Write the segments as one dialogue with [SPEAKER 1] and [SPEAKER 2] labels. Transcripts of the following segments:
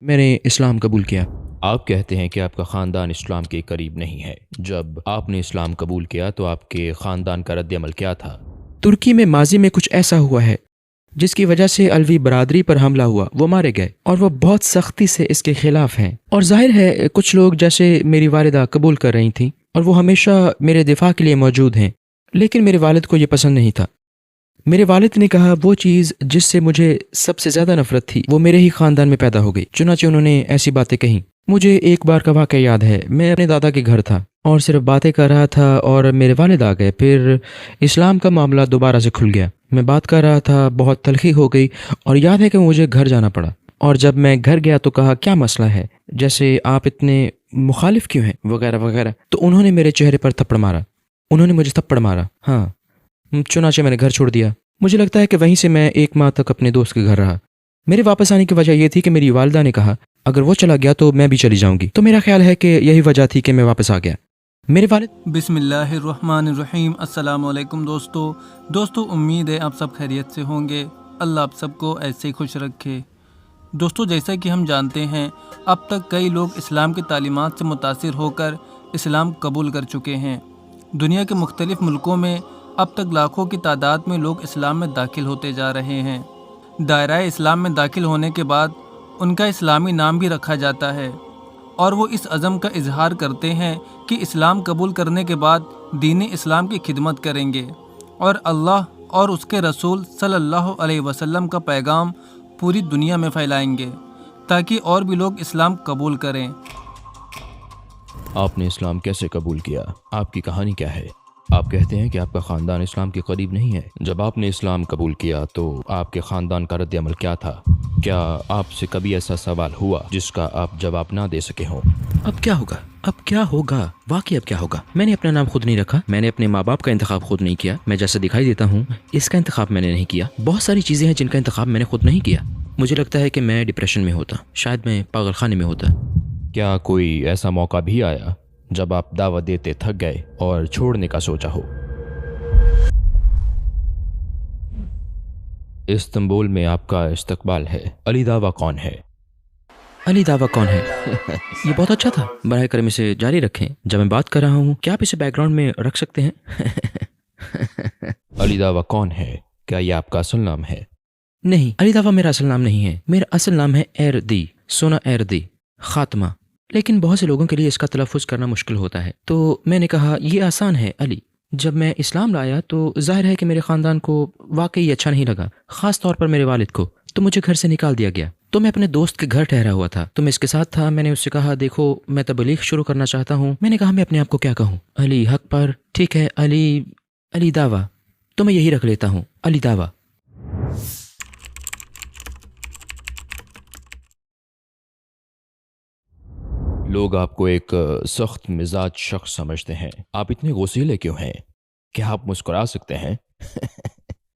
[SPEAKER 1] मैंने इस्लाम कबूल किया।
[SPEAKER 2] आप कहते हैं कि आपका ख़ानदान इस्लाम के करीब नहीं है। जब आपने इस्लाम कबूल किया तो आपके ख़ानदान का रद्द-ए-अमल क्या था?
[SPEAKER 1] तुर्की में माजी में कुछ ऐसा हुआ है जिसकी वजह से अलवी बरादरी पर हमला हुआ, वो मारे गए और वो बहुत सख्ती से इसके खिलाफ हैं। और जाहिर है कुछ लोग जैसे मेरी वालिदा कबूल कर रही थीं और वो हमेशा मेरे दिफा के लिए मौजूद हैं, लेकिन मेरे वालिद को ये पसंद नहीं था। मेरे वालिद ने कहा वो चीज़ जिससे मुझे सबसे ज़्यादा नफरत थी वो मेरे ही ख़ानदान में पैदा हो गई। चुनांचे उन्होंने ऐसी बातें कहीं। मुझे एक बार का वाक़या याद है, मैं अपने दादा के घर था और सिर्फ बातें कर रहा था और मेरे वालिद आ गए। फिर इस्लाम का मामला दोबारा से खुल गया। मैं बात कर रहा था, बहुत तलखी हो गई और याद है कि मुझे घर जाना पड़ा। और जब मैं घर गया तो कहा क्या मसला है, जैसे आप इतने मुखालिफ क्यों हैं, वगैरह वगैरह। तो उन्होंने मेरे चेहरे पर थप्पड़ मारा। उन्होंने मुझे थप्पड़ मारा, हाँ। चुनांचे मैंने घर छोड़ दिया। मुझे लगता है कि वहीं से मैं 1 माह तक अपने दोस्त के घर रहा। मेरे वापस आने की वजह यह थी कि मेरी वालिदा ने कहा अगर वो चला गया तो मैं भी चली जाऊंगी। तो मेरा ख्याल है कि यही वजह थी कि मैं वापस आ गया। मेरे वालिद
[SPEAKER 3] बिस्मिल्लाहिर्रहमानिर्रहीम। अस्सलाम वालेकुम दोस्तों, उम्मीद है आप सब खैरियत से होंगे। अल्लाह आप सबको ऐसे ही खुश रखे। दोस्तों, जैसा कि हम जानते हैं अब तक कई लोग इस्लाम की तालीमात से मुतासिर होकर इस्लाम कबूल कर चुके हैं। दुनिया के मुख्तलिफ़ मुल्कों में अब तक लाखों की तादाद में लोग इस्लाम में दाखिल होते जा रहे हैं। दायरा इस्लाम में दाखिल होने के बाद उनका इस्लामी नाम भी रखा जाता है और वो इस अज़म का इजहार करते हैं कि इस्लाम कबूल करने के बाद दीन इस्लाम की खिदमत करेंगे और अल्लाह और उसके रसूल सल्लल्लाहु अलैहि वसल्लम का पैगाम पूरी दुनिया में फैलाएंगे ताकि और भी लोग इस्लाम कबूल करें।
[SPEAKER 2] आपने इस्लाम कैसे कबूल किया? आपकी कहानी क्या है? आप कहते हैं कि आपका ख़ानदान इस्लाम के करीब नहीं है। जब आपने इस्लाम कबूल किया तो आपके ख़ानदान का रद्द-ए-अमल क्या था? क्या आपसे कभी ऐसा सवाल हुआ जिसका आप जवाब ना दे सके हों?
[SPEAKER 1] अब क्या होगा, अब क्या होगा, वाकई अब क्या होगा। मैंने अपना नाम खुद नहीं रखा, मैंने अपने माँ बाप का इंतखाब खुद नहीं किया। मैं जैसा दिखाई देता हूँ इसका इंतखाब मैंने नहीं किया। बहुत सारी चीज़ें हैं जिनका इंतखाब मैंने खुद नहीं किया। मुझे लगता है कि मैं डिप्रेशन में होता, शायद मैं पागल खाने में होता।
[SPEAKER 2] क्या कोई ऐसा मौका भी आया जब आप दावत देते थक गए और छोड़ने का सोचा हो? इस्तांबुल में आपका इस्तकबाल है। अली दावा कौन है?
[SPEAKER 1] अली दावा कौन है? ये बहुत अच्छा था, बराए करम इसे जारी रखें। जब मैं बात कर रहा हूँ क्या आप इसे बैकग्राउंड में रख सकते हैं?
[SPEAKER 2] अली दावा कौन है? क्या ये आपका असल नाम है?
[SPEAKER 1] नहीं, अली दावा मेरा असल नाम नहीं है। मेरा असल नाम है एरदी, सोना एरदी खात्मा। लेकिन बहुत से लोगों के लिए इसका तलफ़ुज़ करना मुश्किल होता है, तो मैंने कहा ये आसान है अली। जब मैं इस्लाम लाया तो ज़ाहिर है कि मेरे ख़ानदान को वाकई अच्छा नहीं लगा, ख़ास तौर पर मेरे वालिद को। तो मुझे घर से निकाल दिया गया। तो मैं अपने दोस्त के घर ठहरा हुआ था, तो मैं इसके साथ था। मैंने उससे कहा देखो मैं तबलीग शुरू करना चाहता हूँ। मैंने कहा मैं अपने आप को क्या कहूँ, अली हक पर, ठीक है अली दावा, तो मैं यही रख लेता हूँ, अली दावा।
[SPEAKER 2] लोग आपको एक सख्त मिजाज शख्स समझते हैं। आप इतने गुस्सैले क्यों हैं? क्या आप मुस्कुरा सकते हैं?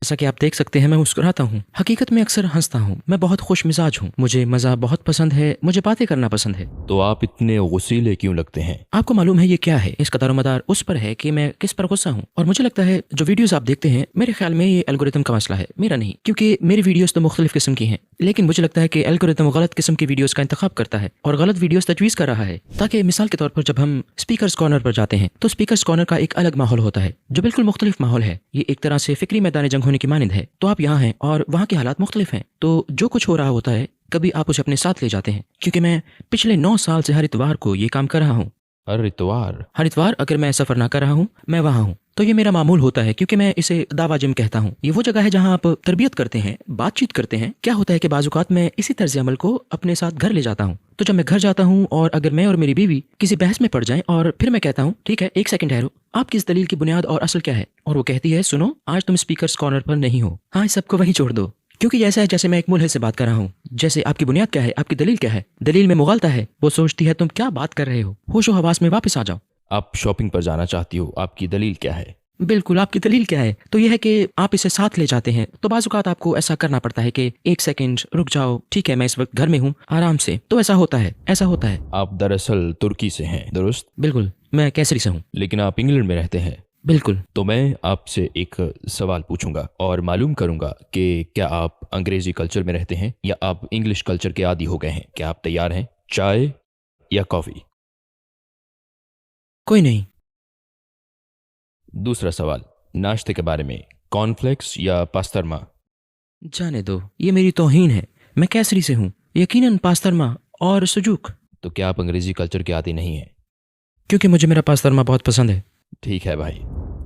[SPEAKER 1] जैसा कि आप देख सकते हैं मैं मुस्कुराता हूँ। हकीकत में अक्सर हंसता हूँ। मैं बहुत खुश मिजाज हूँ, मुझे मज़ा बहुत पसंद है, मुझे बातें करना पसंद है।
[SPEAKER 2] तो आप इतने गुस्सैले क्यों लगते हैं?
[SPEAKER 1] आपको मालूम है ये क्या है? इसका दारोमदार उस पर है कि मैं किस पर गुस्सा हूँ। और मुझे लगता है जो वीडियोस आप देखते हैं, मेरे ख्याल में ये एल्गोरिथम का मसला है, मेरा नहीं। क्योंकि मेरी वीडियोस तो मुख्तलिफ किस्म की हैं, लेकिन मुझे लगता है कि एल्गोरिथम गलत किस्म की वीडियोस का इंतखाब करता है और गलत वीडियोस तजवीज़ कर रहा है। ताकि मिसाल के तौर पर जब हम स्पीकर्स कॉर्नर पर जाते हैं तो स्पीकर्स कॉर्नर का एक अलग माहौल होता है जो बिल्कुल मुख्तलिफ माहौल है। ये एक तरह से फिक्री मैदान जंग होने की मानंद है। तो आप यहाँ हैं और वहाँ के हालात मुख्तलिफ हैं, तो जो कुछ हो रहा होता है कभी आप उसे अपने साथ ले जाते हैं। क्योंकि मैं पिछले 9 साल से हर इतवार को ये काम कर रहा हूँ।
[SPEAKER 2] हर इतवार
[SPEAKER 1] अगर मैं सफ़र ना कर रहा हूँ, मैं वहाँ हूँ, तो ये मेरा मामूल होता है। क्योंकि मैं इसे दावा जिम कहता हूँ। ये वो जगह है जहाँ आप तरबियत करते हैं, बातचीत करते हैं। क्या होता है कि बाज़-औक़ात मैं इसी तर्ज अमल को अपने साथ घर ले जाता हूँ। तो जब मैं घर जाता हूँ और अगर मैं और मेरी बीवी किसी बहस में पड़ जाएं और फिर मैं कहता हूँ ठीक है 1 सेकंड ठहरो, आपकी इस दलील की बुनियाद और असल क्या है? और वो कहती है सुनो, आज तुम स्पीकर्स कॉर्नर पर नहीं हो। हाँ, इस सबको वहीं छोड़ दो। क्योंकि ऐसा है जैसे मैं एक मुल्हिद से बात कर रहा हूँ। जैसे आपकी बुनियाद क्या है, आपकी दलील क्या है? दलील में मुगालता है। वो सोचती है तुम क्या बात कर रहे हो, होशो हवास में वापस आ जाओ।
[SPEAKER 2] आप शॉपिंग पर जाना चाहती हो, आपकी दलील क्या है?
[SPEAKER 1] बिल्कुल, आपकी दलील क्या है? तो यह है कि आप इसे साथ ले जाते हैं। तो बाज़-औक़ात आपको ऐसा करना पड़ता है कि 1 सेकंड रुक जाओ, ठीक है मैं इस वक्त घर में हूँ, आराम से। तो ऐसा होता है।
[SPEAKER 2] आप दरअसल तुर्की से हैं, दुरुस्त?
[SPEAKER 1] बिल्कुल, मैं कैसरी से हूँ।
[SPEAKER 2] लेकिन आप इंग्लैंड में रहते हैं।
[SPEAKER 1] बिल्कुल।
[SPEAKER 2] तो मैं आपसे एक सवाल पूछूंगा और मालूम करूंगा कि क्या आप अंग्रेजी कल्चर में रहते हैं या आप इंग्लिश कल्चर के आदी हो गए हैं। क्या आप तैयार हैं? चाय या कॉफ़ी?
[SPEAKER 1] कोई नहीं।
[SPEAKER 2] दूसरा सवाल, नाश्ते के बारे में, कॉर्नफ्लेक्स या पास्तारमा?
[SPEAKER 1] जाने दो, ये मेरी तौहीन है। मैं कैसरी से हूँ, यकीनन पास्तरमा और सुजूक।
[SPEAKER 2] तो क्या आप अंग्रेजी कल्चर के आदी नहीं हैं?
[SPEAKER 1] क्योंकि मुझे मेरा पास्तरमा बहुत पसंद है।
[SPEAKER 2] ठीक है भाई,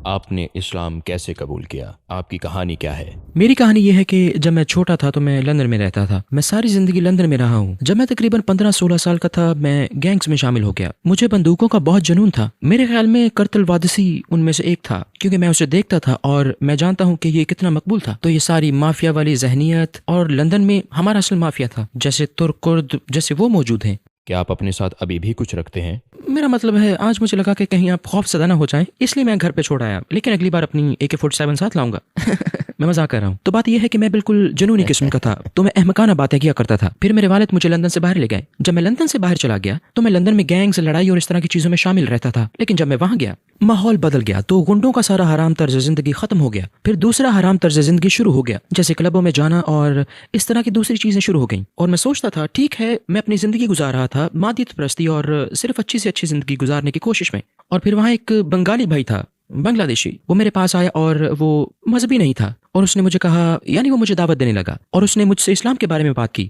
[SPEAKER 2] आपने इस्लाम कैसे कबूल किया? आपकी कहानी क्या है?
[SPEAKER 1] मेरी कहानी ये है कि जब मैं छोटा था तो मैं लंदन में रहता था। मैं सारी जिंदगी लंदन में रहा हूँ। जब मैं तकरीबन 15-16 साल का था मैं गैंग्स में शामिल हो गया। मुझे बंदूकों का बहुत जुनून था। मेरे ख्याल में कर्तल वादसी उनमें से एक था, क्योंकि मैं उसे देखता था और मैं जानता हूँ कि ये कितना मकबूल था। तो ये सारी माफिया वाली जहनियत, और लंदन में हमारा असल माफिया था, जैसे तुर्क कुर्द जैसे वो मौजूद हैं।
[SPEAKER 2] क्या आप अपने साथ अभी भी कुछ रखते हैं?
[SPEAKER 1] मेरा मतलब है, आज मुझे लगा कि कहीं आप खौफ ज़दा ना हो जाएं, इसलिए मैं घर पे छोड़ आया। लेकिन अगली बार अपनी AK-47 साथ लाऊंगा। मैं मजाक कर रहा हूँ। तो बात यह है कि मैं बिल्कुल जुनूनी किस्म का था, तो मैं अहमकाना बातें किया करता था। फिर मेरे वालिद मुझे लंदन से बाहर ले गए। जब मैं लंदन से बाहर चला गया तो मैं लंदन में गैंग्स, लड़ाई और इस तरह की चीजों में शामिल रहता था। लेकिन जब मैं वहां गया माहौल बदल गया। तो गुंडों का सारा हराम तर्ज जिंदगी खत्म हो गया। फिर दूसरा हराम तर्ज जिंदगी शुरू हो गया, जैसे क्लबों में जाना और इस तरह की दूसरी चीजें शुरू हो गई। और मैं सोचता था ठीक है, मैं अपनी जिंदगी गुजार रहा था मादियत परस्ती और सिर्फ अच्छी से अच्छी जिंदगी गुजारने की कोशिश में। और फिर वहाँ एक बंगाली भाई था, बांग्लादेशी। वो मेरे पास आया और वो मजहबी नहीं था, और उसने मुझे कहा, यानी वो मुझे दावत देने लगा और उसने मुझसे इस्लाम के बारे में बात की।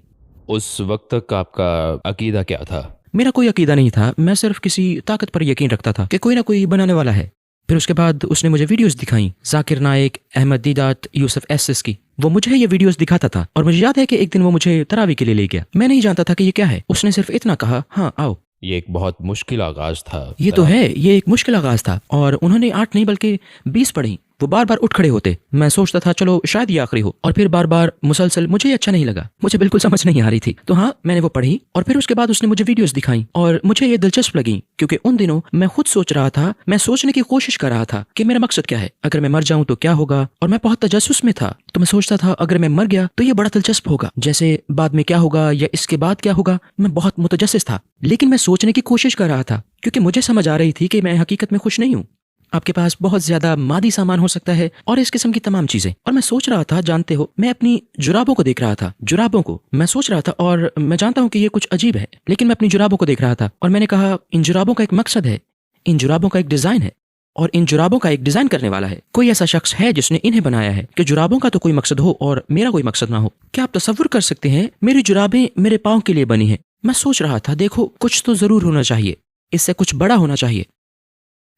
[SPEAKER 2] उस वक्त तक आपका अकीदा क्या था?
[SPEAKER 1] मेरा कोई अकीदा नहीं था, मैं सिर्फ किसी ताकत पर यकीन रखता था कि कोई ना कोई बनाने वाला है। फिर उसके बाद उसने मुझे वीडियोस दिखाई, जाकिर नाइक, अहमद दीदात, यूसुफ एस की। वो मुझे ये वीडियोस दिखाता था और मुझे याद है कि एक दिन वो मुझे तरावी के लिए ले गया। मैं नहीं जानता था कि ये क्या है। उसने सिर्फ इतना कहा, हाँ आओ।
[SPEAKER 2] ये एक बहुत मुश्किल आगाज था।
[SPEAKER 1] ये तो है, ये एक मुश्किल आगाज था। और उन्होंने 8 नहीं बल्कि 20 पढ़ी। वो बार बार उठ खड़े होते। मैं सोचता था चलो शायद ये आखिरी हो, और फिर बार बार मुसलसल। मुझे ये अच्छा नहीं लगा, मुझे बिल्कुल समझ नहीं आ रही थी। तो हाँ, मैंने वो पढ़ी और फिर उसके बाद उसने मुझे वीडियोस दिखाई और मुझे ये दिलचस्प लगी, क्योंकि उन दिनों मैं खुद सोच रहा था, मैं सोचने की कोशिश कर रहा था कि मेरा मकसद क्या है, अगर मैं मर जाऊं तो क्या होगा। और मैं बहुत तजस्सुस में था, तो मैं सोचता था अगर मैं मर गया तो ये बड़ा दिलचस्प होगा, जैसे बाद में क्या होगा या इसके बाद क्या होगा। मैं बहुत मुतजस्सिस था, लेकिन मैं सोचने की कोशिश कर रहा था, क्योंकि मुझे समझ आ रही थी कि मैं हकीकत में खुश नहीं हूँ। आपके पास बहुत ज्यादा मादी सामान हो सकता है और इस किस्म की तमाम चीजें। और मैं सोच रहा था, जानते हो, मैं अपनी जुराबों को देख रहा था। जुराबों को मैं सोच रहा था, और मैं जानता हूं कि ये कुछ अजीब है, लेकिन मैं अपनी जुराबों को देख रहा था और मैंने कहा, इन जुराबों का एक मकसद है, इन जुराबों का एक डिजाइन है, और इन जुराबों का एक डिजाइन करने वाला है। कोई ऐसा शख्स है जिसने इन्हें बनाया है कि जुराबों का तो कोई मकसद हो और मेरा कोई मकसद ना हो। क्या आप तसव्वुर कर सकते हैं, मेरी जुराबें मेरे पाँव के लिए बनी है। मैं सोच रहा था, देखो कुछ तो जरूर होना चाहिए, इससे कुछ बड़ा होना चाहिए।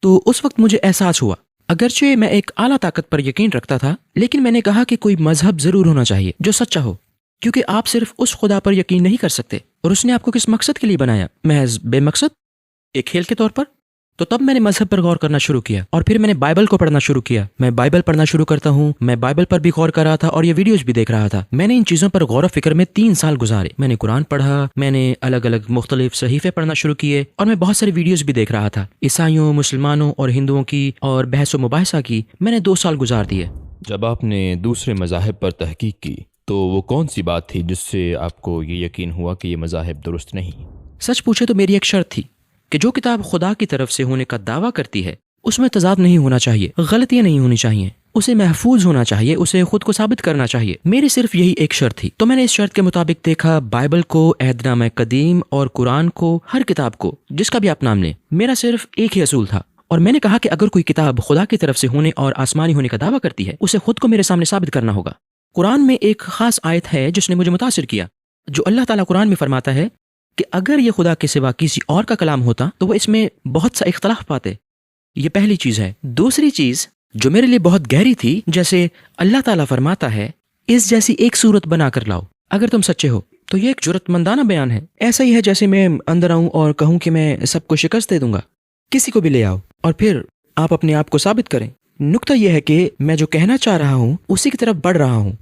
[SPEAKER 1] तो उस वक्त मुझे एहसास हुआ, अगरचे मैं एक आला ताकत पर यकीन रखता था, लेकिन मैंने कहा कि कोई मजहब जरूर होना चाहिए जो सच्चा हो, क्योंकि आप सिर्फ उस खुदा पर यकीन नहीं कर सकते। और उसने आपको किस मकसद के लिए बनाया? महज बेमकसद, एक खेल के तौर पर। तो तब मैंने मजहब पर गौर करना शुरू किया और फिर मैंने बाइबल को पढ़ना शुरू किया। मैं बाइबल पढ़ना शुरू करता हूँ, मैं बाइबल पर भी गौर कर रहा था और ये वीडियोस भी देख रहा था। मैंने इन चीज़ों पर गौर फिक्र में 3 साल गुजारे। मैंने कुरान पढ़ा, मैंने अलग अलग मुख्तलिफ सहीफे पढ़ना शुरू किए और मैं बहुत सारे वीडियोस भी देख रहा था, ईसाइयों, मुसलमानों और हिंदुओं की, और बहस व मुबाहिसा की। मैंने 2 साल गुजार दिए।
[SPEAKER 2] जब आपने दूसरे मज़ाहिब पर तहकीक की तो वो कौन सी बात थी जिससे आपको ये यकीन हुआ कि ये मज़ाहिब दुरुस्त नहीं?
[SPEAKER 1] सच पूछे तो मेरी एक शर्त थी कि जो किताब खुदा की तरफ से होने का दावा करती है उसमें तजाद नहीं होना चाहिए, गलतियां नहीं होनी चाहिए, उसे महफूज होना चाहिए, उसे खुद को साबित करना चाहिए। मेरी सिर्फ यही एक शर्त थी। तो मैंने इस शर्त के मुताबिक देखा बाइबल को, अहदनामा कदीम और कुरान को, हर किताब को, जिसका भी आप नाम लें। मेरा सिर्फ एक ही असूल था, और मैंने कहा कि अगर कोई किताब खुदा की तरफ से होने और आसमानी होने का दावा करती है, उसे खुद को मेरे सामने साबित करना होगा। कुरान में एक खास आयत है जिसने मुझे मुतासिर किया, जो अल्लाह ताला कुरान में फरमाता है कि अगर ये खुदा के सिवा किसी और का कलाम होता तो वो इसमें बहुत सा इख्तलाफ पाते। ये पहली चीज है। दूसरी चीज जो मेरे लिए बहुत गहरी थी, जैसे अल्लाह ताला फरमाता है, इस जैसी एक सूरत बना कर लाओ अगर तुम सच्चे हो। तो ये एक जुर्रतमंदाना बयान है। ऐसा ही है जैसे मैं अंदर आऊं और कहूं कि मैं सबको शिकस्त दे दूंगा, किसी को भी ले आओ और फिर आप अपने आप को साबित करें। नुक्ता यह है कि मैं जो कहना चाह रहा हूं उसी की तरफ बढ़ रहा हूं।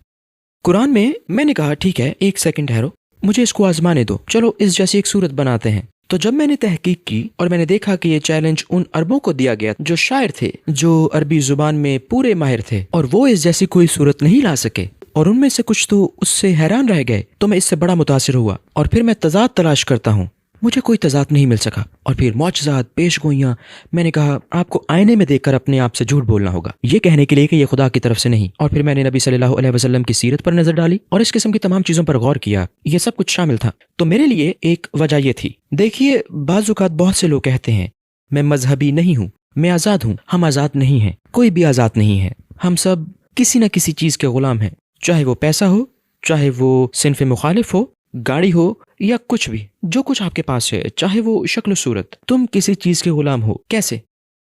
[SPEAKER 1] कुरान में मैंने कहा ठीक है, एक सेकंड ठहरो, मुझे इसको आजमाने दो, चलो इस जैसी एक सूरत बनाते हैं। तो जब मैंने तहकीक की और मैंने देखा कि ये चैलेंज उन अरबों को दिया गया जो शायर थे, जो अरबी जुबान में पूरे माहिर थे, और वो इस जैसी कोई सूरत नहीं ला सके, और उनमें से कुछ तो उससे हैरान रह गए, तो मैं इससे बड़ा मुतासिर हुआ और फिर मैं तजाद तलाश करता हूँ। मुझे कोई तजाद नहीं मिल सका। और फिर मौजज़ात, पेश गोइयाँ। मैंने कहा आपको आईने में देखकर अपने आप से झूठ बोलना होगा, ये कहने के लिए कि ये खुदा की तरफ से नहीं। और फिर मैंने नबी सल्लल्लाहु अलैहि वसल्लम की सीरत पर नजर डाली और इस किस्म की तमाम चीज़ों पर गौर किया। ये सब कुछ शामिल था। तो मेरे लिए एक वजह ये थी, देखिए बाज़ औक़ात बहुत से लोग कहते हैं मैं मजहबी नहीं हूँ, मैं आज़ाद हूँ। हम आज़ाद नहीं हैं, कोई भी आज़ाद नहीं है। हम सब किसी न किसी चीज़ के ग़ुलाम हैं, चाहे वो पैसा हो, चाहे वो सिन्फ़ मुखालिफ हो, गाड़ी हो या कुछ भी, जो कुछ आपके पास है, चाहे वो शक्ल सूरत, तुम किसी चीज़ के गुलाम हो। कैसे?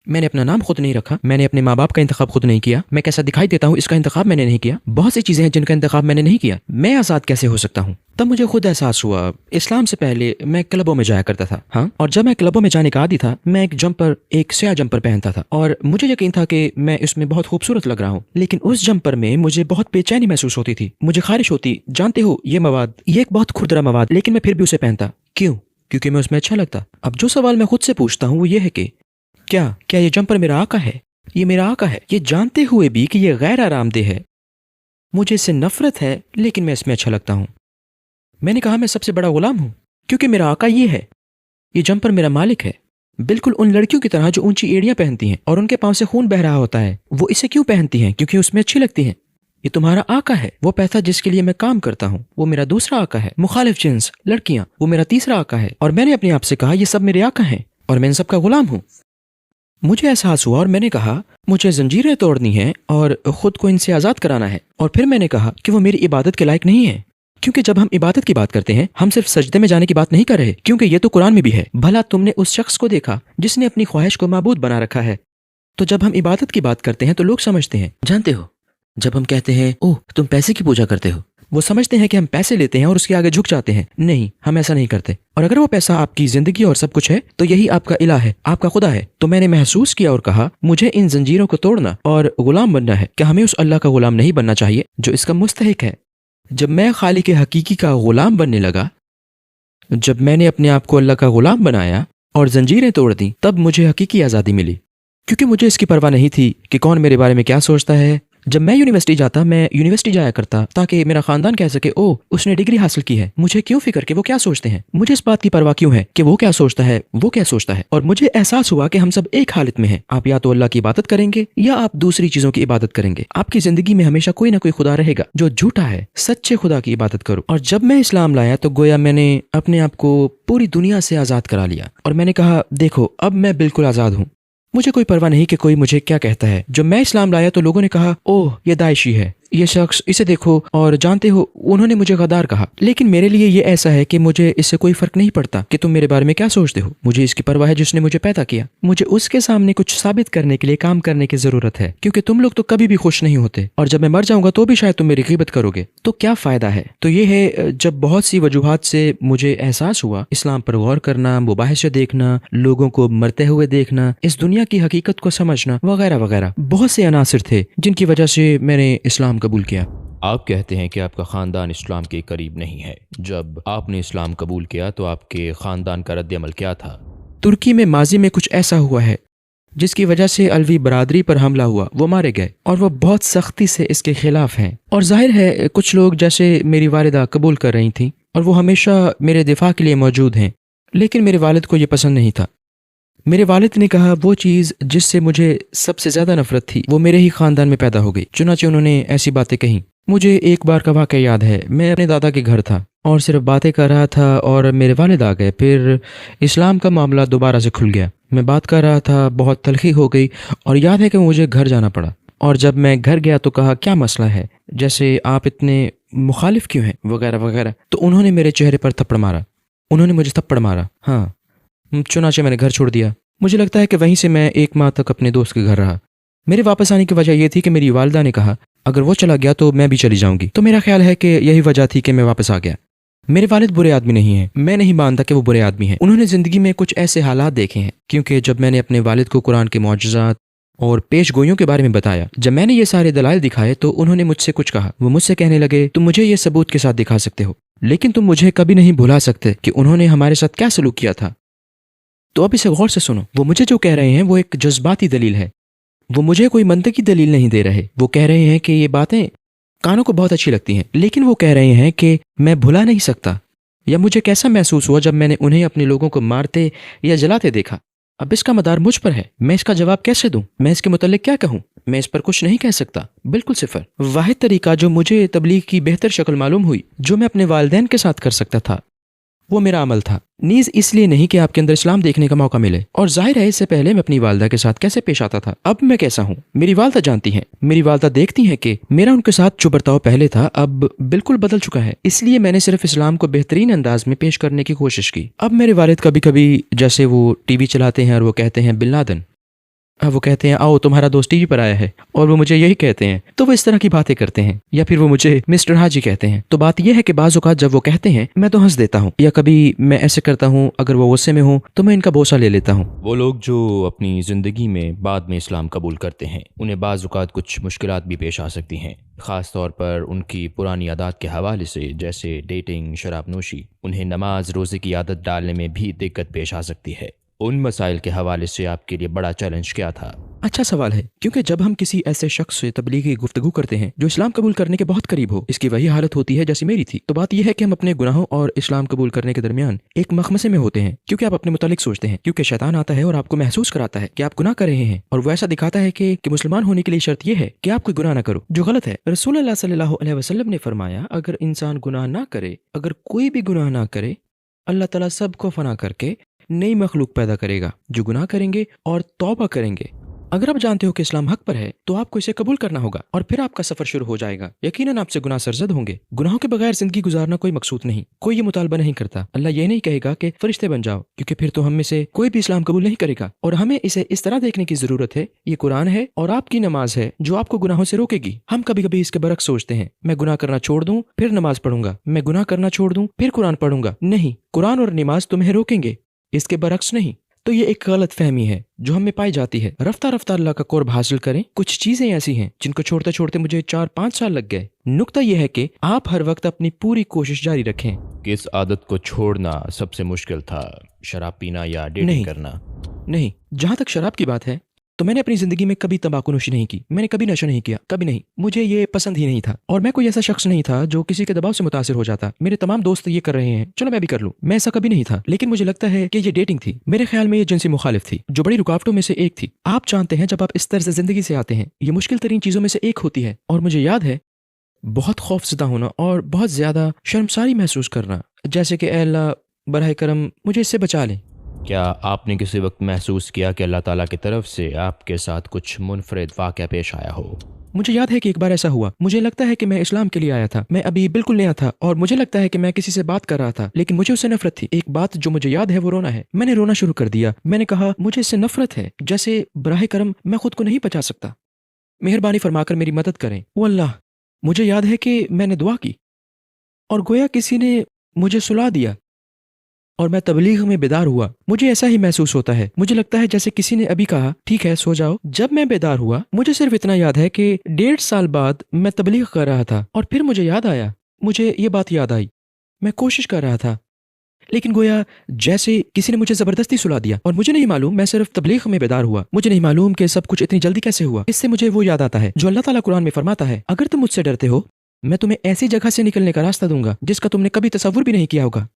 [SPEAKER 1] मैंने अपना नाम खुद नहीं रखा, मैंने अपने माँ बाप का इंतखाब खुद नहीं किया, मैं कैसा दिखाई देता हूँ इसका इंतखाब मैंने नहीं किया, बहुत सी चीज़ें हैं जिनका इंतखाब मैंने नहीं किया। मैं आज़ाद कैसे हो सकता हूँ? तब मुझे खुद एहसास हुआ, इस्लाम से पहले मैं क्लबों में जाया करता था। हाँ, और जब मैं क्लबों में जाने का आदी था, मैं एक स्याह जंपर पहनता था और मुझे यकीन था कि मैं इसमें बहुत खूबसूरत लग रहा हूँ। लेकिन उस जंपर में मुझे बहुत बेचैनी महसूस होती थी, मुझे खारिश होती। जानते हो, ये एक बहुत खुरदरा मवाद, लेकिन मैं फिर भी उसे पहनता। क्यों? क्योंकि मैं उसमें अच्छा लगता। अब जो सवाल मैं खुद से पूछता हूँ वो ये है कि क्या ये जंपर मेरा आका है? ये मेरा आका है, ये जानते हुए भी कि ये गैर आरामदेह है। मुझे इससे नफरत है, लेकिन मैं इसमें अच्छा लगता हूँ। मैंने कहा मैं सबसे बड़ा गुलाम हूँ, क्योंकि मेरा आका ये है। ये जंपर मेरा मालिक है, बिल्कुल उन लड़कियों की तरह जो ऊंची एड़ियां पहनती हैं और उनके पांव से खून बह रहा होता है। वो इसे क्यों पहनती हैं? क्योंकि उसमें अच्छी लगती हैं। ये तुम्हारा आका है, वो पैसा जिसके लिए मैं काम करता हूँ, वो मेरा दूसरा आका है। मुखालिफ जिन्स लड़कियां, वो मेरा तीसरा आका है। और मैंने अपने आप से कहा ये सब मेरे आका हैं और मैं इन सब का गुलाम हूँ। मुझे एहसास हुआ और मैंने कहा मुझे जंजीरें तोड़नी हैं और खुद को इनसे आज़ाद कराना है। और फिर मैंने कहा कि वो मेरी इबादत के लायक नहीं है, क्योंकि जब हम इबादत की बात करते हैं हम सिर्फ सजदे में जाने की बात नहीं कर रहे, क्योंकि ये तो कुरान में भी है। भला तुमने उस शख्स को देखा जिसने अपनी ख्वाहिश को माबूद बना रखा है। तो जब हम इबादत की बात करते हैं तो लोग समझते हैं, जानते हो, जब हम कहते हैं ओह तुम पैसे की पूजा करते हो, वो समझते हैं कि हम पैसे लेते हैं और उसके आगे झुक जाते हैं। नहीं, हम ऐसा नहीं करते। और अगर वो पैसा आपकी जिंदगी और सब कुछ है तो यही आपका इलाह है, आपका खुदा है। तो मैंने महसूस किया और कहा मुझे इन जंजीरों को तोड़ना और गुलाम बनना है। क्या हमें उस अल्लाह का गुलाम नहीं बनना चाहिए जो इसका मुस्तहिक है? जब मैं खालिक हकीकी का गुलाम बनने लगा, जब मैंने अपने आप को अल्लाह का गुलाम बनाया और जंजीरें तोड़ दी, तब मुझे हकीकी आज़ादी मिली। क्योंकि मुझे इसकी परवाह नहीं थी कि कौन मेरे बारे में क्या सोचता है। जब मैं यूनिवर्सिटी जाया करता ताकि मेरा खानदान कह सके ओ उसने डिग्री हासिल की है। मुझे क्यों फिक्र कि वो क्या सोचते हैं? मुझे इस बात की परवाह क्यों है कि वो क्या सोचता है, वो क्या सोचता है। और मुझे एहसास हुआ कि हम सब एक हालत में हैं। आप या तो अल्लाह की इबादत करेंगे या आप दूसरी चीजों की इबादत करेंगे। आपकी जिंदगी में हमेशा कोई ना कोई खुदा रहेगा जो झूठा है। सच्चे खुदा की इबादत करो। और जब मैं इस्लाम लाया तो गोया मैंने अपने आप को पूरी दुनिया से आज़ाद करा लिया और मैंने कहा देखो अब मैं बिल्कुल आज़ाद हूँ। मुझे कोई परवाह नहीं कि कोई मुझे क्या कहता है। जब मैं इस्लाम लाया तो लोगों ने कहा ओह ये दाइशी है, ये शख्स, इसे देखो। और जानते हो उन्होंने मुझे गद्दार कहा। लेकिन मेरे लिए ये ऐसा है कि मुझे इससे कोई फर्क नहीं पड़ता कि तुम मेरे बारे में क्या सोचते हो। मुझे इसकी परवाह है जिसने मुझे पैदा किया। मुझे उसके सामने कुछ साबित करने के लिए काम करने की जरूरत है, क्योंकि तुम लोग तो कभी भी खुश नहीं होते और जब मैं मर जाऊंगा तो भी शायद तुम मेरी ग़ीबत करोगे, तो क्या फायदा है। तो ये है जब बहुत सी वजूहात से मुझे एहसास हुआ इस्लाम पर गौर करना, मुबाहिसे देखना, लोगों को मरते हुए देखना, इस दुनिया की हकीकत को समझना वगैरह वगैरह, बहुत से अनासिर थे जिनकी वजह से मैंने इस्लाम कबूल किया।
[SPEAKER 2] आप कहते हैं कि आपका ख़ानदान इस्लाम के करीब नहीं है। जब आपने इस्लाम कबूल किया तो आपके ख़ानदान का रद्द-ए-अमल क्या था?
[SPEAKER 1] तुर्की में माजी में कुछ ऐसा हुआ है जिसकी वजह से अलवी बरादरी पर हमला हुआ, वो मारे गए और वो बहुत सख्ती से इसके खिलाफ हैं। और जाहिर है कुछ लोग जैसे मेरी वालिदा कबूल कर रही थीं और वो हमेशा मेरे दिफा के लिए मौजूद हैं, लेकिन मेरे वालिद को ये पसंद नहीं था। मेरे वालिद ने कहा वो चीज़ जिससे मुझे सबसे ज़्यादा नफरत थी वो मेरे ही ख़ानदान में पैदा हो गई। चुनांचे उन्होंने ऐसी बातें कहीं। मुझे एक बार का वाक़या याद है, मैं अपने दादा के घर था और सिर्फ बातें कर रहा था और मेरे वालिद आ गए। फिर इस्लाम का मामला दोबारा से खुल गया। मैं बात कर रहा था, बहुत तलखी हो गई और याद है कि मुझे घर जाना पड़ा। और जब मैं घर गया तो कहा क्या मसला है, जैसे आप इतने मुखालिफ क्यों हैं वगैरह वगैरह। तो उन्होंने मेरे चेहरे पर थप्पड़ मारा, उन्होंने मुझे थप्पड़ मारा। हाँ, चुनांचे मैंने घर छोड़ दिया। मुझे लगता है कि वहीं से मैं 1 माह तक अपने दोस्त के घर रहा। मेरे वापस आने की वजह यह थी कि मेरी वालिदा ने कहा अगर वो चला गया तो मैं भी चली जाऊंगी। तो मेरा ख्याल है कि यही वजह थी कि मैं वापस आ गया। मेरे वालिद बुरे आदमी नहीं हैं, मैं नहीं मानता कि वो बुरे आदमी हैं। उन्होंने ज़िंदगी में कुछ ऐसे हालात देखे हैं, क्योंकि जब मैंने अपने वालिद को कुरान के मौजज़ात और पेश गोइयों के बारे में बताया, जब मैंने ये सारे दलाइल दिखाए तो उन्होंने मुझसे कुछ कहा। वो मुझसे कहने लगे तुम मुझे ये सबूत के साथ दिखा सकते हो, लेकिन तुम मुझे कभी नहीं भुला सकते कि उन्होंने हमारे साथ क्या सलूक किया था। तो अब इसे गौर से सुनो। वो मुझे जो कह रहे हैं वो एक जज्बाती दलील है, वो मुझे कोई मंतकी दलील नहीं दे रहे। वो कह रहे हैं कि ये बातें कानों को बहुत अच्छी लगती हैं, लेकिन वो कह रहे हैं कि मैं भुला नहीं सकता या मुझे कैसा महसूस हुआ जब मैंने उन्हें अपने लोगों को मारते या जलाते देखा? अब इसका मदार मुझ पर है। मैं इसका जवाब कैसे दूं? मैं इसके मुतालिक क्या कहूं? मैं इस पर कुछ नहीं कह सकता, बिल्कुल सिफर। वाहिद तरीका जो मुझे तबलीग की बेहतर शक्ल मालूम हुई, जो मैं अपने वालिदैन के साथ कर सकता था, वो मेरा अमल था। नीज इसलिए नहीं कि आपके अंदर इस्लाम देखने का मौका मिले, और जाहिर है इससे पहले मैं अपनी वालदा के साथ कैसे पेश आता था। अब मैं कैसा हूँ मेरी वालदा जानती हैं। मेरी वालदा देखती हैं कि मेरा उनके साथ जो बर्ताव पहले था अब बिल्कुल बदल चुका है। इसलिए मैंने सिर्फ इस्लाम को बेहतरीन अंदाज में पेश करने की कोशिश की। अब मेरे वालिद कभी कभी जैसे वो टीवी चलाते हैं और वो कहते हैं बिन लादेन, वो कहते हैं आओ तुम्हारा दोस्त टीवी पर आया है, और वो मुझे यही कहते हैं, तो वो इस तरह की बातें करते हैं। या फिर वो मुझे मिस्टर हाजी कहते हैं। तो बात यह है कि बाज़ औक़ात जब वो कहते हैं मैं तो हंस देता हूँ, या कभी मैं ऐसे करता हूँ अगर वो गुस्से में हूँ तो मैं इनका बोसा ले लेता हूँ।
[SPEAKER 2] वो लोग जो अपनी ज़िंदगी में बाद में इस्लाम कबूल करते हैं, उन्हें बाज़ औक़ात कुछ मुश्किलात भी पेश आ सकती हैं, ख़ास तौर पर उनकी पुरानी आदत के हवाले से, जैसे डेटिंग, शराब नोशी। उन्हें नमाज रोज़े की आदत डालने में भी दिक्कत पेश आ सकती है। उन मसाइल के हवाले से आपके लिए बड़ा चैलेंज क्या था?
[SPEAKER 1] अच्छा सवाल है, क्योंकि जब हम किसी ऐसे शख्स से तबलीगी गुफ्तगू करते हैं जो इस्लाम कबूल करने के बहुत करीब हो, इसकी वही हालत होती है जैसी मेरी थी। तो बात यह है कि हम अपने गुनाहों और इस्लाम कबूल करने के दरमियान एक मखमसे में होते हैं, क्योंकि आप अपने मुतालिक सोचते हैं, क्योंकि शैतान आता है और आपको महसूस कराता है कि आप गुनाह कर रहे हैं, और वो ऐसा दिखाता है कि मुसलमान होने के लिए शर्त यह है कि आप कोई गुनाह ना करो, जो गलत है। रसूलुल्लाह सल्लल्लाहु अलैहि वसल्लम ने फरमाया, अगर इंसान गुनाह ना करे, अगर कोई भी गुनाह ना करे, अल्लाह ताला सबको फना करके नई मखलूक पैदा करेगा जो गुनाह करेंगे और तौबा करेंगे। अगर आप जानते हो कि इस्लाम हक पर है तो आपको इसे कबूल करना होगा, और फिर आपका सफर शुरू हो जाएगा। यकीनन आपसे गुनाह सरजद होंगे। गुनाहों के बगैर जिंदगी गुजारना कोई मकसूद नहीं, कोई ये मुतालबा नहीं करता। अल्लाह ये नहीं कहेगा कि फरिश्ते बन जाओ, क्योंकि फिर तो हम में से कोई भी इस्लाम कबूल नहीं करेगा। और हमें इसे इस तरह देखने की जरूरत है, ये कुरान है और आपकी नमाज है जो आपको गुनाहों से रोकेगी। हम कभी कभी इसके बरक्स सोचते हैं, मैं गुनाह करना छोड़ दूं फिर नमाज पढ़ूंगा, मैं गुनाह करना छोड़ दूं फिर कुरान पढ़ूंगा। नहीं, कुरान और नमाज तुम्हें रोकेंगे, इसके बरक्स नहीं। तो ये एक गलत फहमी है जो हमें पाई जाती है। रफ्ता रफ्ता अल्लाह का कुर्ब हासिल करें। कुछ चीजें ऐसी हैं जिनको छोड़ते छोड़ते मुझे 4-5 साल लग गए। नुक्ता यह है कि आप हर वक्त अपनी पूरी कोशिश जारी रखें।
[SPEAKER 2] किस आदत को छोड़ना सबसे मुश्किल था, शराब पीना या डेटिंग करना?
[SPEAKER 1] नहीं, जहां तक शराब की बात है तो मैंने अपनी जिंदगी में कभी तंबाकू नोशी नहीं की, मैंने कभी नशा नहीं किया, कभी नहीं। मुझे ये पसंद ही नहीं था, और मैं कोई ऐसा शख्स नहीं था जो किसी के दबाव से मुतासिर हो जाता। मेरे तमाम दोस्त ये कर रहे हैं, चलो मैं भी कर लूं, मैं ऐसा कभी नहीं था। लेकिन मुझे लगता है कि ये डेटिंग थी। मेरे ख्याल में ये जिनसी मुखालिफ थी, जो बड़ी रुकावटों में से एक थी। आप जानते हैं जब आप इस तरह से जिंदगी से आते हैं, ये मुश्किल तरीन चीजों में से एक होती है। और मुझे याद है बहुत खौफजदा होना और बहुत ज्यादा शर्मसारी महसूस करना, जैसे कि ऐ अल्लाह बराह करम मुझे इससे बचा लें।
[SPEAKER 2] क्या आपने किसी वक्त महसूस किया कि अल्लाह ताला की तरफ से आपके साथ कुछ मुनफरिद वाक़या पेश आया हो?
[SPEAKER 1] मुझे याद है कि एक बार ऐसा हुआ। मुझे लगता है कि मैं इस्लाम के लिए आया था, मैं अभी बिल्कुल नया था, और मुझे लगता है कि मैं किसी से बात कर रहा था, लेकिन मुझे उससे नफरत थी। एक बात जो मुझे याद है वो रोना है। मैंने रोना शुरू कर दिया। मैंने कहा मुझे इससे नफरत है, जैसे बराह करम मैं खुद को नहीं बचा सकता, मेहरबानी फरमाकर मेरी मदद करें। वो अल्लाह। मुझे याद है कि मैंने दुआ की और गोया किसी ने मुझे सुला दिया और मैं तबलीग में बेदार हुआ। मुझे ऐसा ही महसूस होता है। मुझे लगता है जैसे किसी ने अभी कहा ठीक है सो जाओ। जब मैं बेदार हुआ मुझे सिर्फ इतना याद है कि 1.5 साल बाद मैं तबलीग कर रहा था, और फिर मुझे याद आया, मुझे ये बात याद आई, मैं कोशिश कर रहा था, लेकिन गोया जैसे किसी ने मुझे जबरदस्ती सुला दिया, और मुझे नहीं मालूम मैं सिर्फ तबलीग में बेदार हुआ। मुझे नहीं मालूम कि सब कुछ इतनी जल्दी कैसे हुआ। इससे मुझे वो याद आता है जो अल्लाह ताला कुरान में फरमाता है, अगर तुम मुझसे डरते हो मैं तुम्हें ऐसी जगह से निकलने का रास्ता दूंगा जिसका तुमने कभी तसव्वुर भी नहीं किया होगा।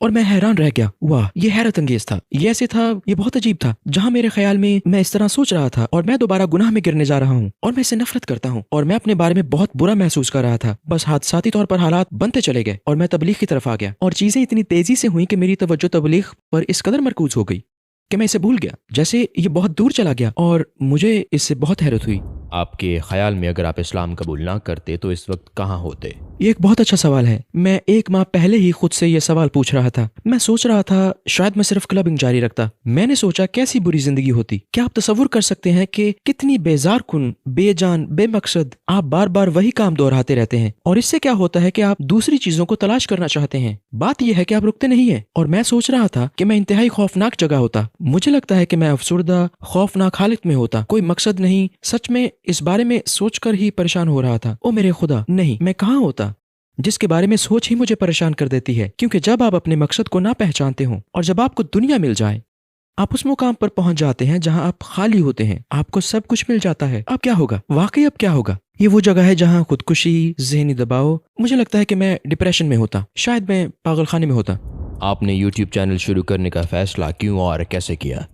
[SPEAKER 1] और मैं हैरान रह गया। वाह, ये हैरत अंगेज था, ये ऐसे था, ये बहुत अजीब था। जहां मेरे ख्याल में मैं इस तरह सोच रहा था और मैं दोबारा गुनाह में गिरने जा रहा हूँ, और मैं इससे नफरत करता हूँ, और मैं अपने बारे में बहुत बुरा महसूस कर रहा था। बस हादसाती तौर पर हालात बनते चले गए और मैं तबलीग की तरफ आ गया, और चीजें इतनी तेजी से हुई कि मेरी तवज्जो तबलीग पर इस कदर मरकूज हो गई कि मैं इसे भूल गया, जैसे ये बहुत दूर चला गया, और मुझे इससे बहुत हैरत हुई।
[SPEAKER 2] आपके ख्याल में अगर आप इस्लाम कबूल ना करते तो इस वक्त कहाँ होते?
[SPEAKER 1] ये एक बहुत अच्छा सवाल है। मैं 1 माह पहले ही खुद से ये सवाल पूछ रहा था। मैं सोच रहा था शायद मैं सिर्फ क्लबिंग जारी रखता। मैंने सोचा कैसी बुरी जिंदगी होती। क्या आप तसव्वुर कर सकते हैं कि कितनी बेजार कुन, बेजान, बेमकसद आप बार बार वही काम दोहराते रहते हैं, और इससे क्या होता है कि आप दूसरी चीजों को तलाश करना चाहते हैं। बात यह है कि आप रुकते नहीं है। और मैं सोच रहा था कि मैं इंतहाई खौफनाक जगह होता। मुझे लगता है कि मैं अफसुर्दा, खौफनाक हालत में होता। कोई मकसद नहीं। सच में इस बारे में सोचकर ही परेशान हो रहा था। ओ मेरे खुदा, नहीं, मैं कहाँ होता जिसके बारे में सोच ही मुझे परेशान कर देती है। क्योंकि जब आप अपने मकसद को ना पहचानते हो और जब आपको दुनिया मिल जाए, आप उस मुकाम पर पहुंच जाते हैं जहां आप खाली होते हैं, आपको सब कुछ मिल जाता है। अब क्या होगा? वाकई अब क्या होगा? ये वो जगह है जहाँ खुदकुशी, जहनी दबाव, मुझे लगता है कि मैं डिप्रेशन में होता, शायद मैं पागलखाने में होता।
[SPEAKER 2] आपने यूट्यूब चैनल शुरू करने का फैसला क्यों और कैसे किया?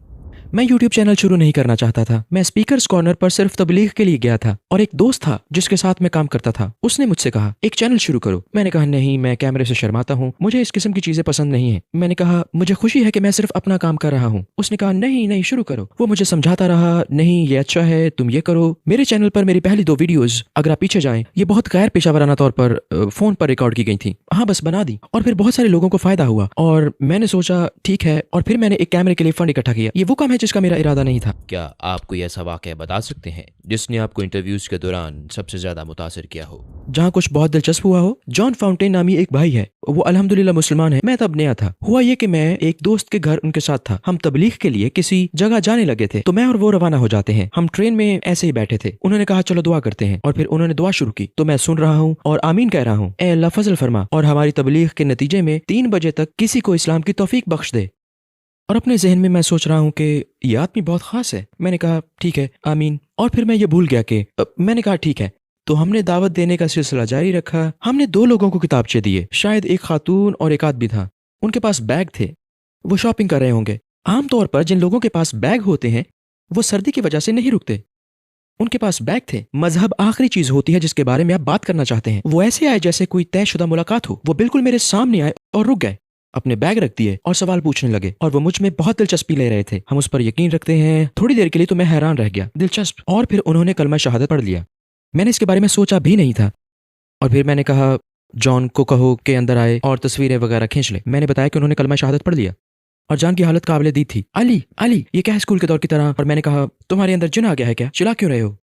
[SPEAKER 1] मैं यूट्यूब चैनल शुरू नहीं करना चाहता था। मैं स्पीकर्स कॉर्नर पर सिर्फ तबलीग के लिए गया था और एक दोस्त था जिसके साथ मैं काम करता था। उसने मुझसे कहा एक चैनल शुरू करो। मैंने कहा नहीं, मैं कैमरे से शर्माता हूँ, मुझे इस किस्म की चीजें पसंद नहीं है। मैंने कहा मुझे खुशी है कि मैं सिर्फ अपना काम कर रहा हूँ। उसने कहा नहीं नहीं शुरू करो। वो मुझे समझाता रहा, नहीं ये अच्छा है, तुम ये करो। मेरे चैनल पर मेरी पहली 2 वीडियोज, अगर आप पीछे जाएं, ये बहुत गैर पेशावराना तौर पर फोन पर रिकॉर्ड की गई थी। हाँ बस बना दी और फिर बहुत सारे लोगों को फायदा हुआ और मैंने सोचा ठीक है, और फिर मैंने एक कैमरे के लिए फंड इकट्ठा किया। ये वो काम है जिसका मेरा इरादा नहीं था।
[SPEAKER 2] क्या आप कोई ऐसा वाक़या बता सकते हैं जिसने आपको इंटरव्यूज़ के दौरान सबसे ज़्यादा मुतासिर किया हो?
[SPEAKER 1] जहाँ कुछ बहुत दिलचस्प हुआ हो। जॉन फाउंटेन नामी एक भाई है, वो अल्हम्दुलिल्लाह मुसलमान है। मैं तब नया था। हुआ ये कि मैं एक दोस्त के घर उनके साथ था। हम तबलीग के लिए किसी जगह जाने लगे थे, तो मैं और वो रवाना हो जाते हैं। हम ट्रेन में ऐसे ही बैठे थे। उन्होंने कहा चलो दुआ करते हैं, और फिर उन्होंने दुआ शुरू की। तो मैं सुन रहा हूँ और आमीन कह रहा हूँ, ए अल्लाह फजल फरमा और हमारी तबलीग के नतीजे में 3 बजे तक किसी को इस्लाम की तौफीक बख्श दे। और अपने जहन में मैं सोच रहा हूँ कि ये आदमी बहुत खास है। मैंने कहा ठीक है आमीन, और फिर मैं ये भूल गया कि मैंने कहा ठीक है। तो हमने दावत देने का सिलसिला जारी रखा। हमने 2 लोगों को किताबचे दिए, शायद एक खातून और एक आदमी था। उनके पास बैग थे, वो शॉपिंग कर रहे होंगे। आमतौर पर जिन लोगों के पास बैग होते हैं वो सर्दी की वजह से नहीं रुकते। उनके पास बैग थे। मजहब आखिरी चीज होती है जिसके बारे में आप बात करना चाहते हैं। वो ऐसे आए जैसे कोई तयशुदा मुलाकात हो। वो बिल्कुल मेरे सामने आए और रुक गए, अपने बैग रख दिए और सवाल पूछने लगे, और वो मुझ में बहुत दिलचस्पी ले रहे थे। हम उस पर यकीन रखते हैं। थोड़ी देर के लिए तो मैं हैरान रह गया, दिलचस्प। और फिर उन्होंने कलमा शहादत पढ़ लिया। मैंने इसके बारे में सोचा भी नहीं था। और फिर मैंने कहा जॉन को कहो कि अंदर आए और तस्वीरें वगैरह खींच ले। मैंने बताया कि उन्होंने कलमा शहादत पढ़ लिया और जान की हालत काबिले दी थी। अली अली ये क्या है स्कूल के दौर की तरह। और मैंने कहा तुम्हारे अंदर जिन आ गया है क्या, चिल्ला क्यों रहे हो?